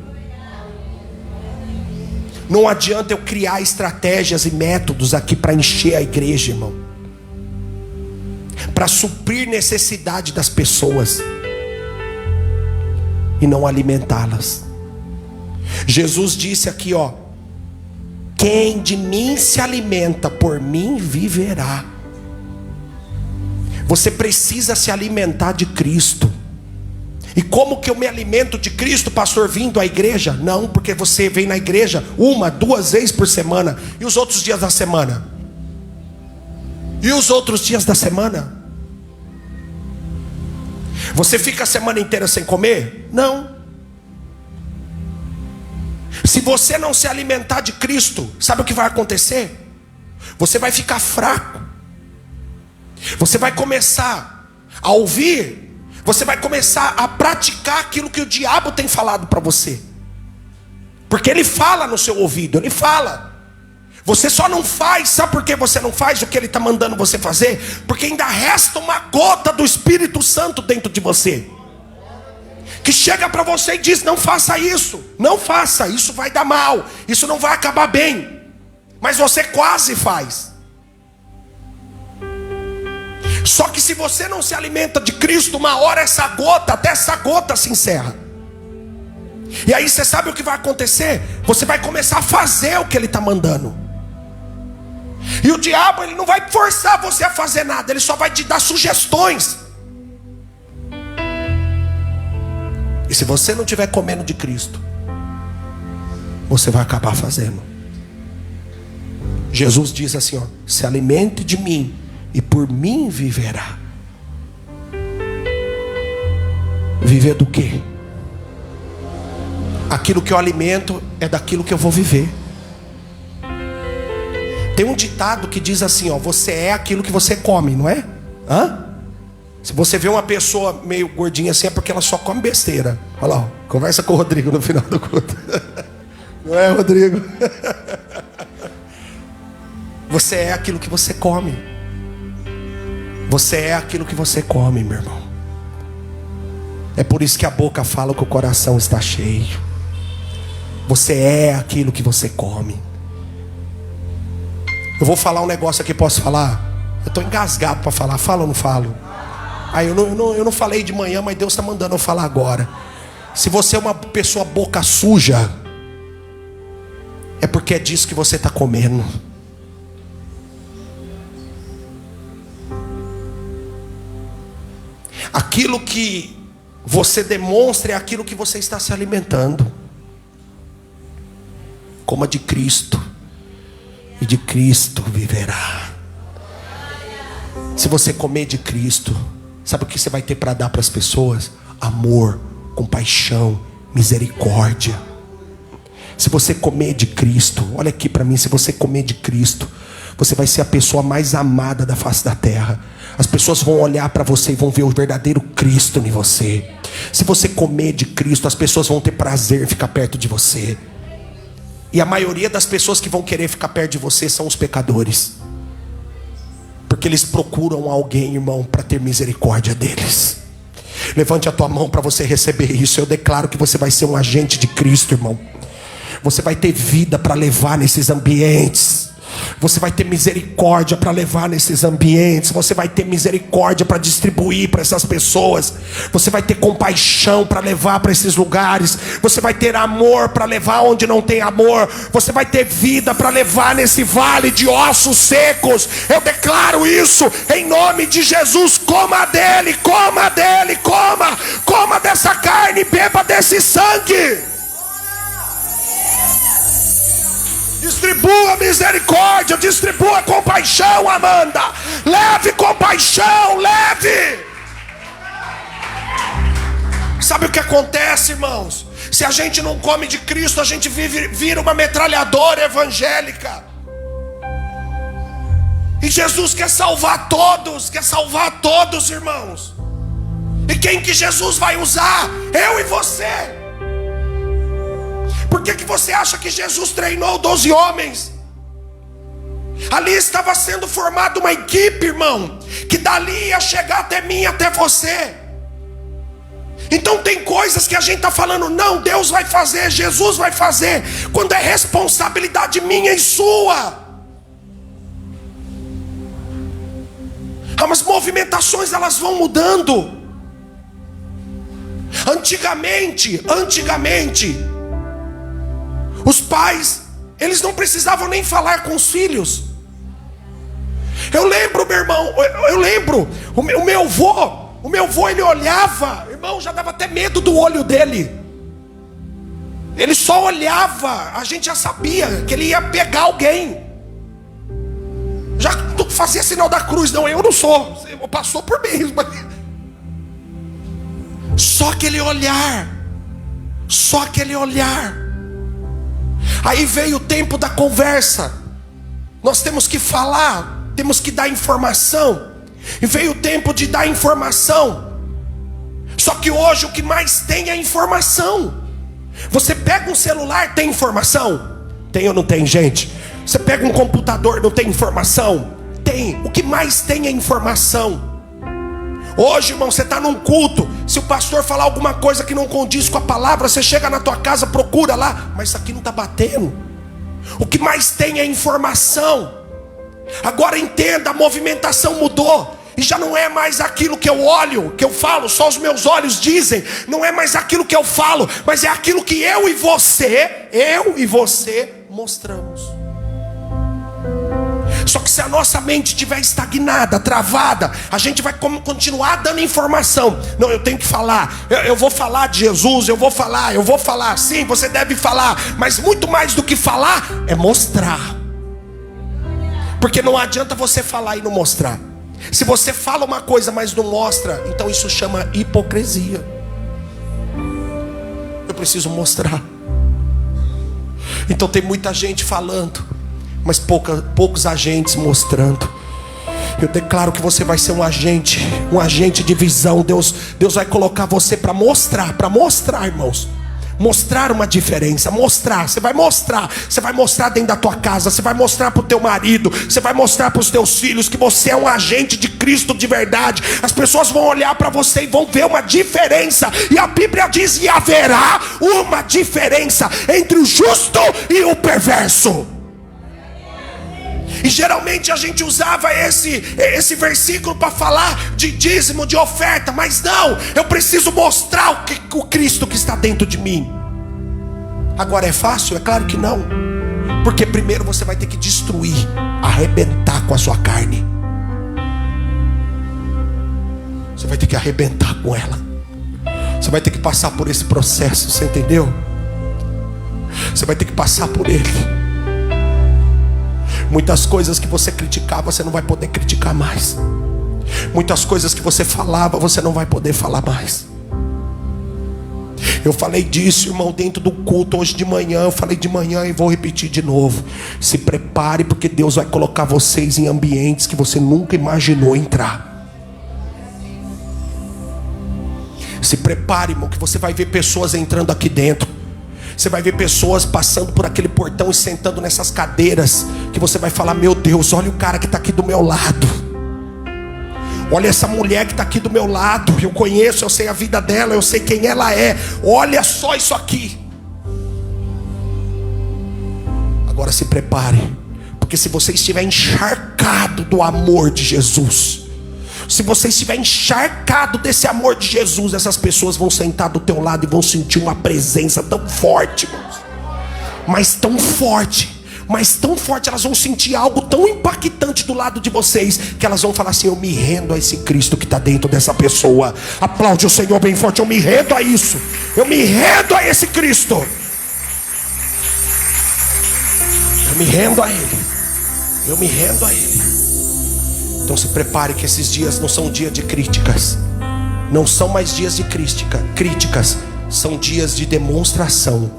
Não adianta eu criar estratégias e métodos aqui para encher a igreja, irmão, para suprir necessidade das pessoas e não alimentá-las. Jesus disse aqui, ó: quem de mim se alimenta, por mim viverá. Você precisa se alimentar de Cristo. E como que eu me alimento de Cristo, pastor, vindo à igreja? Não, porque você vem na igreja 1, 2 vezes por semana. E os outros dias da semana? E os outros dias da semana? Você fica a semana inteira sem comer? Não. Se você não se alimentar de Cristo, sabe o que vai acontecer? Você vai ficar fraco. Você vai começar a ouvir, você vai começar a praticar aquilo que o diabo tem falado para você. Porque ele fala no seu ouvido, ele fala. Você só não faz, sabe por que você não faz o que ele está mandando você fazer? Porque ainda resta uma gota do Espírito Santo dentro de você, que chega para você e diz: não faça isso, não faça, isso vai dar mal, isso não vai acabar bem. Mas você quase faz. Só que se você não se alimenta de Cristo, uma hora até essa gota se encerra. E aí você sabe o que vai acontecer? Você vai começar a fazer o que ele está mandando. E o diabo, ele não vai forçar você a fazer nada, ele só vai te dar sugestões. E se você não estiver comendo de Cristo, você vai acabar fazendo. Jesus diz assim, ó: se alimente de mim e por mim viverá. Viver do quê? Aquilo que eu alimento é daquilo que eu vou viver. Tem um ditado que diz assim, ó: você é aquilo que você come, não é? Se você vê uma pessoa meio gordinha assim, é porque ela só come besteira. Olha lá, ó, conversa com o Rodrigo no final do culto. Não é, Rodrigo? Você é aquilo que você come. Você é aquilo que você come, meu irmão. É por isso que a boca fala que o coração está cheio. Você é aquilo que você come. Eu vou falar um negócio aqui, posso falar? Eu estou engasgado para falar. Falo ou não falo? Eu não falei de manhã, mas Deus está mandando eu falar agora. Se você é uma pessoa boca suja, é porque é disso que você está comendo. Aquilo que você demonstra é aquilo que você está se alimentando. Coma de Cristo, e de Cristo viverá. Se você comer de Cristo, sabe o que você vai ter para dar para as pessoas? Amor, compaixão, misericórdia. Se você comer de Cristo, olha aqui para mim, se você comer de Cristo, você vai ser a pessoa mais amada da face da terra. As pessoas vão olhar para você e vão ver o verdadeiro Cristo em você. Se você comer de Cristo, as pessoas vão ter prazer em ficar perto de você. E a maioria das pessoas que vão querer ficar perto de você são os pecadores, porque eles procuram alguém, irmão, para ter misericórdia deles. Levante a tua mão para você receber isso. Eu declaro que você vai ser um agente de Cristo, irmão. Você vai ter vida para levar nesses ambientes. Você vai ter misericórdia para levar nesses ambientes. Você vai ter misericórdia para distribuir para essas pessoas. Você vai ter compaixão para levar para esses lugares. Você vai ter amor para levar onde não tem amor. Você vai ter vida para levar nesse vale de ossos secos. Eu declaro isso em nome de Jesus. Coma dele, coma dele, coma. Coma dessa carne, beba desse sangue. Distribua misericórdia, distribua compaixão, Amanda. Leve compaixão, leve. Sabe o que acontece, irmãos? Se a gente não come de Cristo, a gente vira uma metralhadora evangélica. E Jesus quer salvar todos, irmãos. E quem que Jesus vai usar? Eu e você. Por que você acha que Jesus treinou 12 homens? Ali estava sendo formada uma equipe, irmão, que dali ia chegar até mim, até você. Então tem coisas que a gente está falando, não, Deus vai fazer, Jesus vai fazer, quando é responsabilidade minha e sua. As movimentações, elas vão mudando. Antigamente, os pais, eles não precisavam nem falar com os filhos. Eu lembro, meu irmão, o meu avô, ele olhava, irmão, já dava até medo do olho dele. Ele só olhava, a gente já sabia que ele ia pegar alguém. Já não fazia sinal da cruz, não, eu não sou, passou por mim. Só aquele olhar. Aí veio o tempo da conversa. Nós temos que falar, temos que dar informação. E veio o tempo de dar informação. Só que hoje o que mais tem é informação. Você pega um celular, tem informação? Tem ou não tem, gente? Você pega um computador, não tem informação? Tem. O que mais tem é informação. Hoje, irmão, você está num culto. Se o pastor falar alguma coisa que não condiz com a palavra, você chega na tua casa, procura lá, mas isso aqui não está batendo. O que mais tem é informação. Agora entenda, a movimentação mudou. e já não é mais aquilo que eu olho, que eu falo, só os meus olhos dizem. Não é mais aquilo que eu falo, mas é aquilo que eu e você mostramos. Só que se a nossa mente estiver estagnada, travada, a gente vai continuar dando informação. Não, eu tenho que falar, eu vou falar de Jesus, eu vou falar. Sim, você deve falar, mas muito mais do que falar é mostrar. Porque não adianta você falar e não mostrar. Se você fala uma coisa, mas não mostra, então isso chama hipocrisia. Eu preciso mostrar. Então tem muita gente falando, mas poucos agentes mostrando. Eu declaro que você vai ser um agente de visão. Deus vai colocar você para mostrar, irmãos. Mostrar uma diferença, você vai mostrar dentro da tua casa, você vai mostrar para o teu marido, você vai mostrar para os teus filhos que você é um agente de Cristo de verdade. As pessoas vão olhar para você e vão ver uma diferença, e a Bíblia diz que haverá uma diferença entre o justo e o perverso. E geralmente a gente usava esse versículo para falar de dízimo, de oferta. Mas não, eu preciso mostrar o Cristo que está dentro de mim. Agora é fácil? É claro que não. Porque primeiro você vai ter que destruir, arrebentar com a sua carne. Você vai ter que arrebentar com ela. Você vai ter que passar por esse processo, você entendeu? Você vai ter que passar por ele. Muitas coisas que você criticava, você não vai poder criticar mais. Muitas coisas que você falava, você não vai poder falar mais. Eu falei disso, irmão, dentro do culto hoje de manhã. Eu falei de manhã e vou repetir de novo. Se prepare, porque Deus vai colocar vocês em ambientes que você nunca imaginou entrar. Se prepare, irmão, que você vai ver pessoas entrando aqui dentro. Você vai ver pessoas passando por aquele portão e sentando nessas cadeiras, que você vai falar: meu Deus, olha o cara que está aqui do meu lado. Olha essa mulher que está aqui do meu lado. Eu conheço, eu sei a vida dela, eu sei quem ela é. Olha só isso aqui. Agora se prepare, porque se você estiver encharcado do amor de Jesus, se você estiver encharcado desse amor de Jesus, essas pessoas vão sentar do teu lado e vão sentir uma presença tão forte, irmãos. Mas tão forte, elas vão sentir algo tão impactante do lado de vocês, que elas vão falar assim: eu me rendo a esse Cristo que está dentro dessa pessoa. Aplaude o Senhor bem forte. Eu me rendo a isso. Eu me rendo a esse Cristo. Eu me rendo a Ele. Eu me rendo a Ele. Então se prepare, que esses dias não são dias de críticas. Não são mais dias de críticas. São dias de demonstração.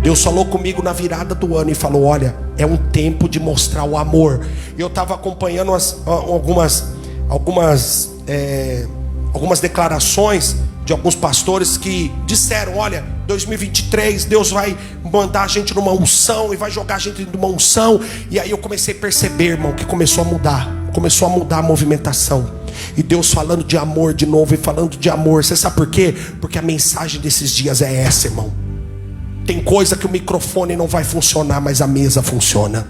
Deus falou comigo na virada do ano e falou: olha, é um tempo de mostrar o amor. E eu estava acompanhando algumas declarações de alguns pastores que disseram: olha, 2023 Deus vai mandar a gente numa unção e vai jogar a gente numa unção. E aí eu comecei a perceber, irmão, que começou a mudar a movimentação. E Deus falando de amor de novo, e falando de amor. Você sabe por quê? Porque a mensagem desses dias é essa, irmão. Tem coisa que o microfone não vai funcionar, mas a mesa funciona.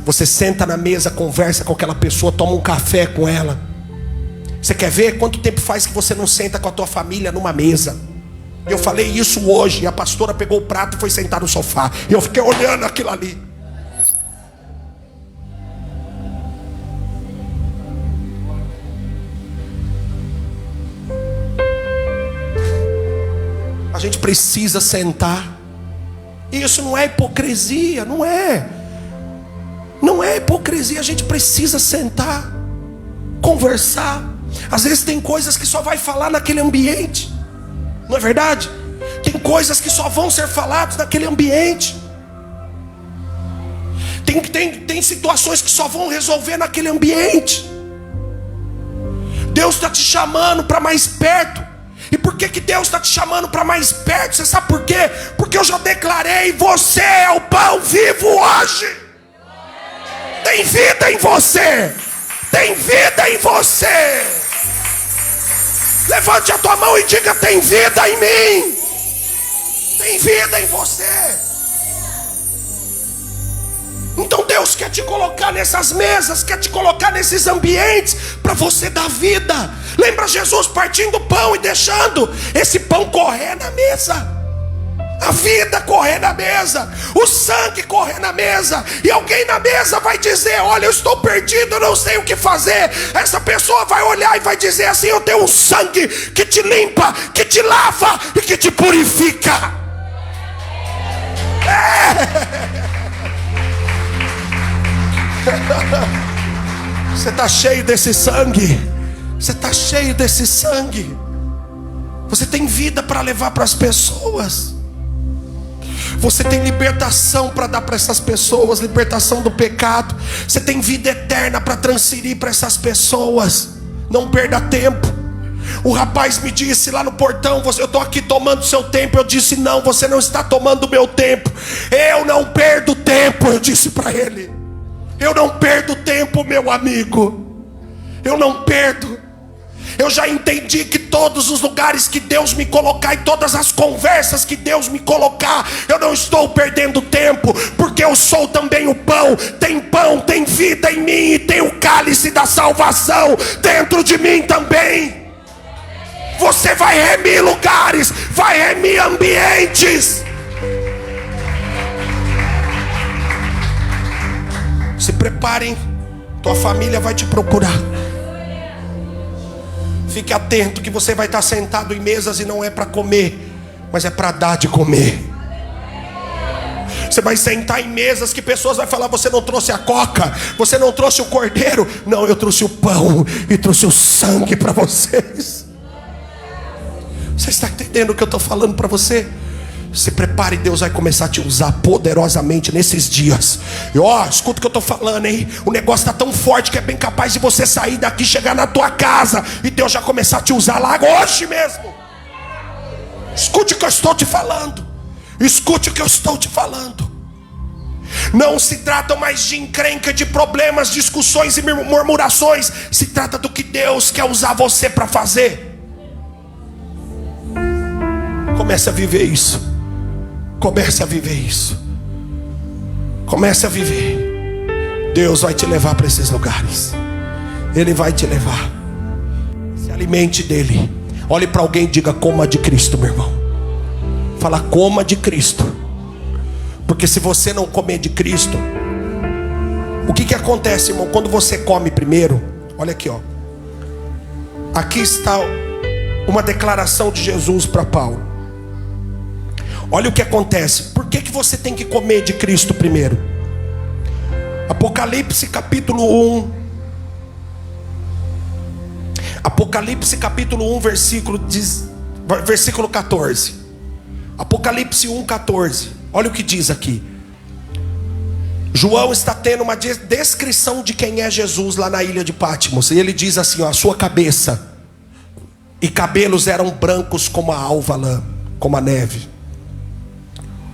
Você senta na mesa, conversa com aquela pessoa, toma um café com ela. Você quer ver quanto tempo faz que você não senta com a tua família numa mesa? Eu falei isso hoje, e a pastora pegou o prato e foi sentar no sofá, e eu fiquei olhando aquilo ali. A gente precisa sentar. Isso não é hipocrisia, não é hipocrisia. A gente precisa sentar, conversar. Às vezes tem coisas que só vai falar naquele ambiente, não é verdade? Tem coisas que só vão ser faladas naquele ambiente. Tem situações que só vão resolver naquele ambiente. Deus está te chamando para mais perto. E por que Deus está te chamando para mais perto? Você sabe por quê? Porque eu já declarei: você é o pão vivo hoje. Tem vida em você. Tem vida em você. Levante a tua mão e diga: tem vida em mim. Tem vida em você. Então Deus quer te colocar nessas mesas, quer te colocar nesses ambientes para você dar vida. Lembra Jesus partindo o pão e deixando esse pão correr na mesa, a vida correr na mesa, o sangue correr na mesa, e alguém na mesa vai dizer: olha, eu estou perdido, eu não sei o que fazer. Essa pessoa vai olhar e vai dizer assim: eu tenho um sangue que te limpa, que te lava e que te purifica. Você está cheio desse sangue. Você está cheio desse sangue. Você tem vida para levar para as pessoas. Você tem libertação para dar para essas pessoas, libertação do pecado. Você tem vida eterna para transferir para essas pessoas. Não perda tempo. O rapaz me disse lá no portão: eu estou aqui tomando seu tempo. Eu disse: não, você não está tomando o meu tempo. Eu não perdo tempo. Eu disse para ele: eu não perdo tempo, meu amigo. Eu não perdo. Eu já entendi que todos os lugares que Deus me colocar e todas as conversas que Deus me colocar, eu não estou perdendo tempo, porque eu sou também o pão, tem vida em mim, e tem o cálice da salvação dentro de mim também. Você vai remir lugares, vai remir ambientes. Se preparem, tua família vai te procurar. Fique atento que você vai estar sentado em mesas e não é para comer, mas é para dar de comer. Você vai sentar em mesas que pessoas vão falar: você não trouxe a coca, você não trouxe o cordeiro. Não, eu trouxe o pão e trouxe o sangue para vocês. Você está entendendo o que eu estou falando para você? Se prepare, Deus vai começar a te usar poderosamente nesses dias. E escuta o que eu estou falando, hein? O negócio está tão forte que é bem capaz de você sair daqui, chegar na tua casa e Deus já começar a te usar lá hoje mesmo. Escute o que eu estou te falando. Escute o que eu estou te falando. Não se trata mais de encrenca, de problemas, discussões e murmurações. Se trata do que Deus quer usar você para fazer. Comece a viver isso. Comece a viver isso. Comece a viver. Deus vai te levar para esses lugares. Ele vai te levar. Se alimente dele. Olhe para alguém e diga: coma de Cristo, meu irmão. Fala: coma de Cristo. Porque se você não comer de Cristo, o que acontece, irmão? Quando você come primeiro, olha aqui, aqui está uma declaração de Jesus para Paulo. Olha o que acontece. Por que você tem que comer de Cristo primeiro? Apocalipse capítulo 1. Apocalipse capítulo 1, versículo 14. Apocalipse 1, 14. Olha o que diz aqui. João está tendo uma descrição de quem é Jesus lá na ilha de Patmos. E ele diz assim: a sua cabeça e cabelos eram brancos como a alva lã, como a neve.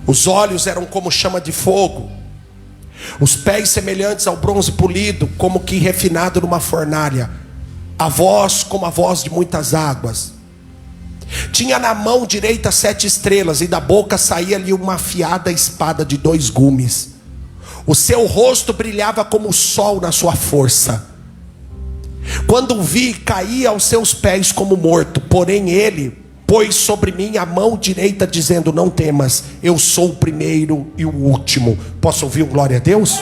Os olhos eram como chama de fogo. Os pés semelhantes ao bronze polido, como que refinado numa fornalha. A voz como a voz de muitas águas. Tinha na mão direita 7 estrelas, e da boca saía-lhe uma afiada espada de 2 gumes. O seu rosto brilhava como o sol na sua força. Quando o vi, caí aos seus pés como morto. Porém ele pôs sobre mim a mão direita, dizendo: não temas, eu sou o primeiro e o último. Posso ouvir um glória a Deus?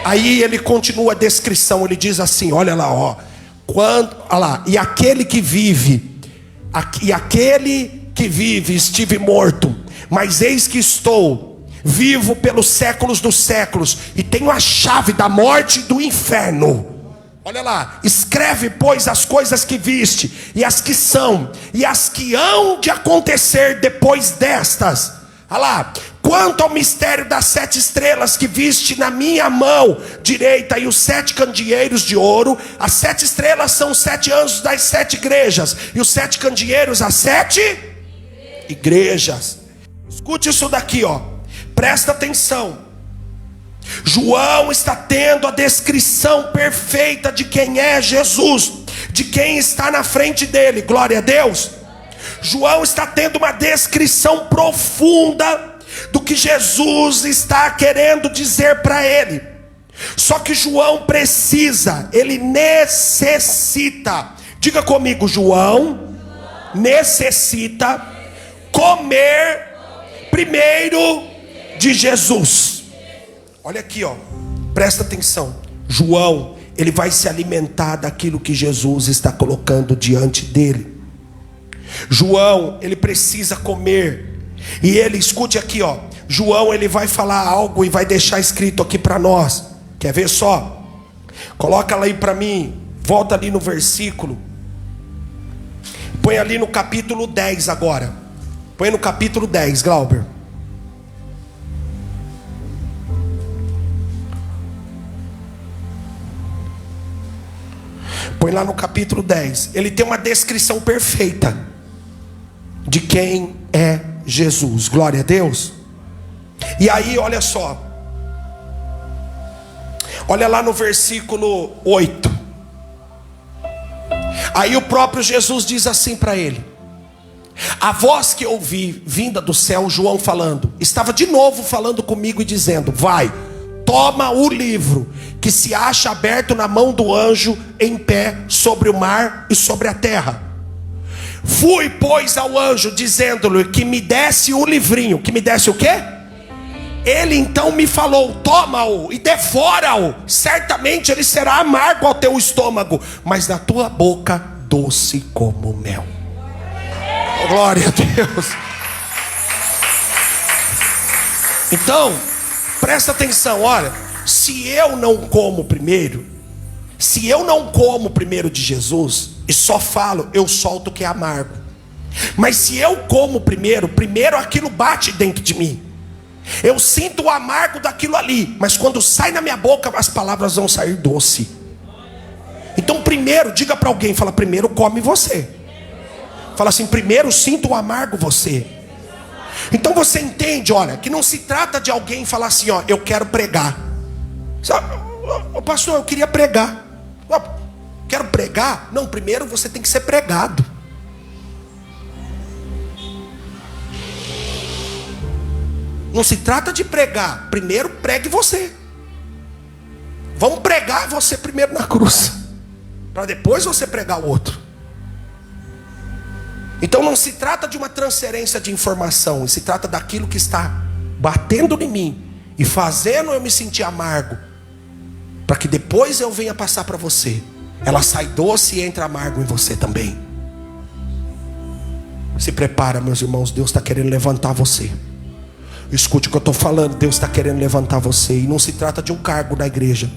Aí ele continua a descrição. Ele diz assim: olha lá, olha lá, e aquele que vive, estive morto, mas eis que estou vivo pelos séculos dos séculos, e tenho a chave da morte e do inferno. Olha lá: escreve, pois, as coisas que viste, e as que são, e as que hão de acontecer depois destas. Olha lá: quanto ao mistério das 7 estrelas que viste na minha mão direita, e os 7 candeeiros de ouro. As 7 estrelas são os 7 anjos das 7 igrejas, e os 7 candeeiros as 7 igrejas. Escute isso daqui, presta atenção. João está tendo a descrição perfeita de quem é Jesus, de quem está na frente dele. Glória a Deus. João está tendo uma descrição profunda do que Jesus está querendo dizer para ele. Só que João precisa, ele necessita. Diga comigo, João necessita comer primeiro de Jesus. Olha aqui, ó, presta atenção. João, ele vai se alimentar daquilo que Jesus está colocando diante dele. João, ele precisa comer. E ele, escute aqui, ó, João, ele vai falar algo e vai deixar escrito aqui para nós. Quer ver só? Coloca lá aí para mim. Volta ali no versículo. Põe ali no capítulo 10 agora. Põe no capítulo 10, Glauber. Põe lá no capítulo 10. Ele tem uma descrição perfeita de quem é Jesus. Glória a Deus. E aí, olha só. Olha lá no versículo 8. Aí o próprio Jesus diz assim para ele: a voz que eu ouvi vinda do céu, João falando, estava de novo falando comigo e dizendo: vai, toma o livro que se acha aberto na mão do anjo em pé sobre o mar e sobre a terra. Fui, pois, ao anjo, dizendo-lhe que me desse o livrinho. Que me desse o quê? Ele então me falou: toma-o e devora-o, certamente ele será amargo ao teu estômago, mas na tua boca doce como mel. Glória a Deus. Então, presta atenção, olha, se eu não como primeiro de Jesus e só falo, eu solto o que é amargo. Mas se eu como primeiro aquilo bate dentro de mim. Eu sinto o amargo daquilo ali, mas quando sai na minha boca, as palavras vão sair doce. Então primeiro, diga para alguém, fala, primeiro come você. Fala assim, primeiro sinto o amargo você. Então você entende, olha, que não se trata de alguém falar assim, ó, eu quero pregar. Ô pastor, eu queria pregar. Quero pregar? Não, primeiro você tem que ser pregado. Não se trata de pregar. Primeiro pregue você. Vamos pregar você primeiro na cruz, para depois você pregar o outro. Então não se trata de uma transferência de informação. Se trata daquilo que está batendo em mim e fazendo eu me sentir amargo, para que depois eu venha passar para você. Ela sai doce e entra amargo em você também. Se prepara, meus irmãos, Deus está querendo levantar você. Escute o que eu estou falando, Deus está querendo levantar você. E não se trata de um cargo na igreja.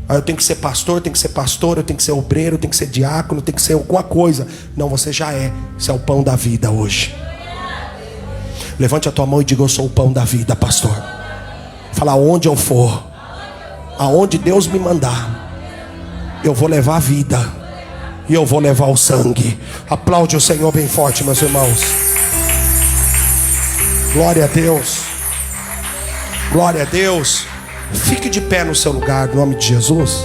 Eu tenho que ser pastor, tenho que ser pastor, eu tenho que ser obreiro, eu tenho que ser diácono, eu tenho que ser alguma coisa. Não, você já é. Você é o pão da vida hoje. Levante a tua mão e diga: eu sou o pão da vida, pastor. Fala, aonde eu for, aonde Deus me mandar, eu vou levar a vida e eu vou levar o sangue. Aplaude o Senhor bem forte, meus irmãos. Glória a Deus. Glória a Deus. Fique de pé no seu lugar, em nome de Jesus.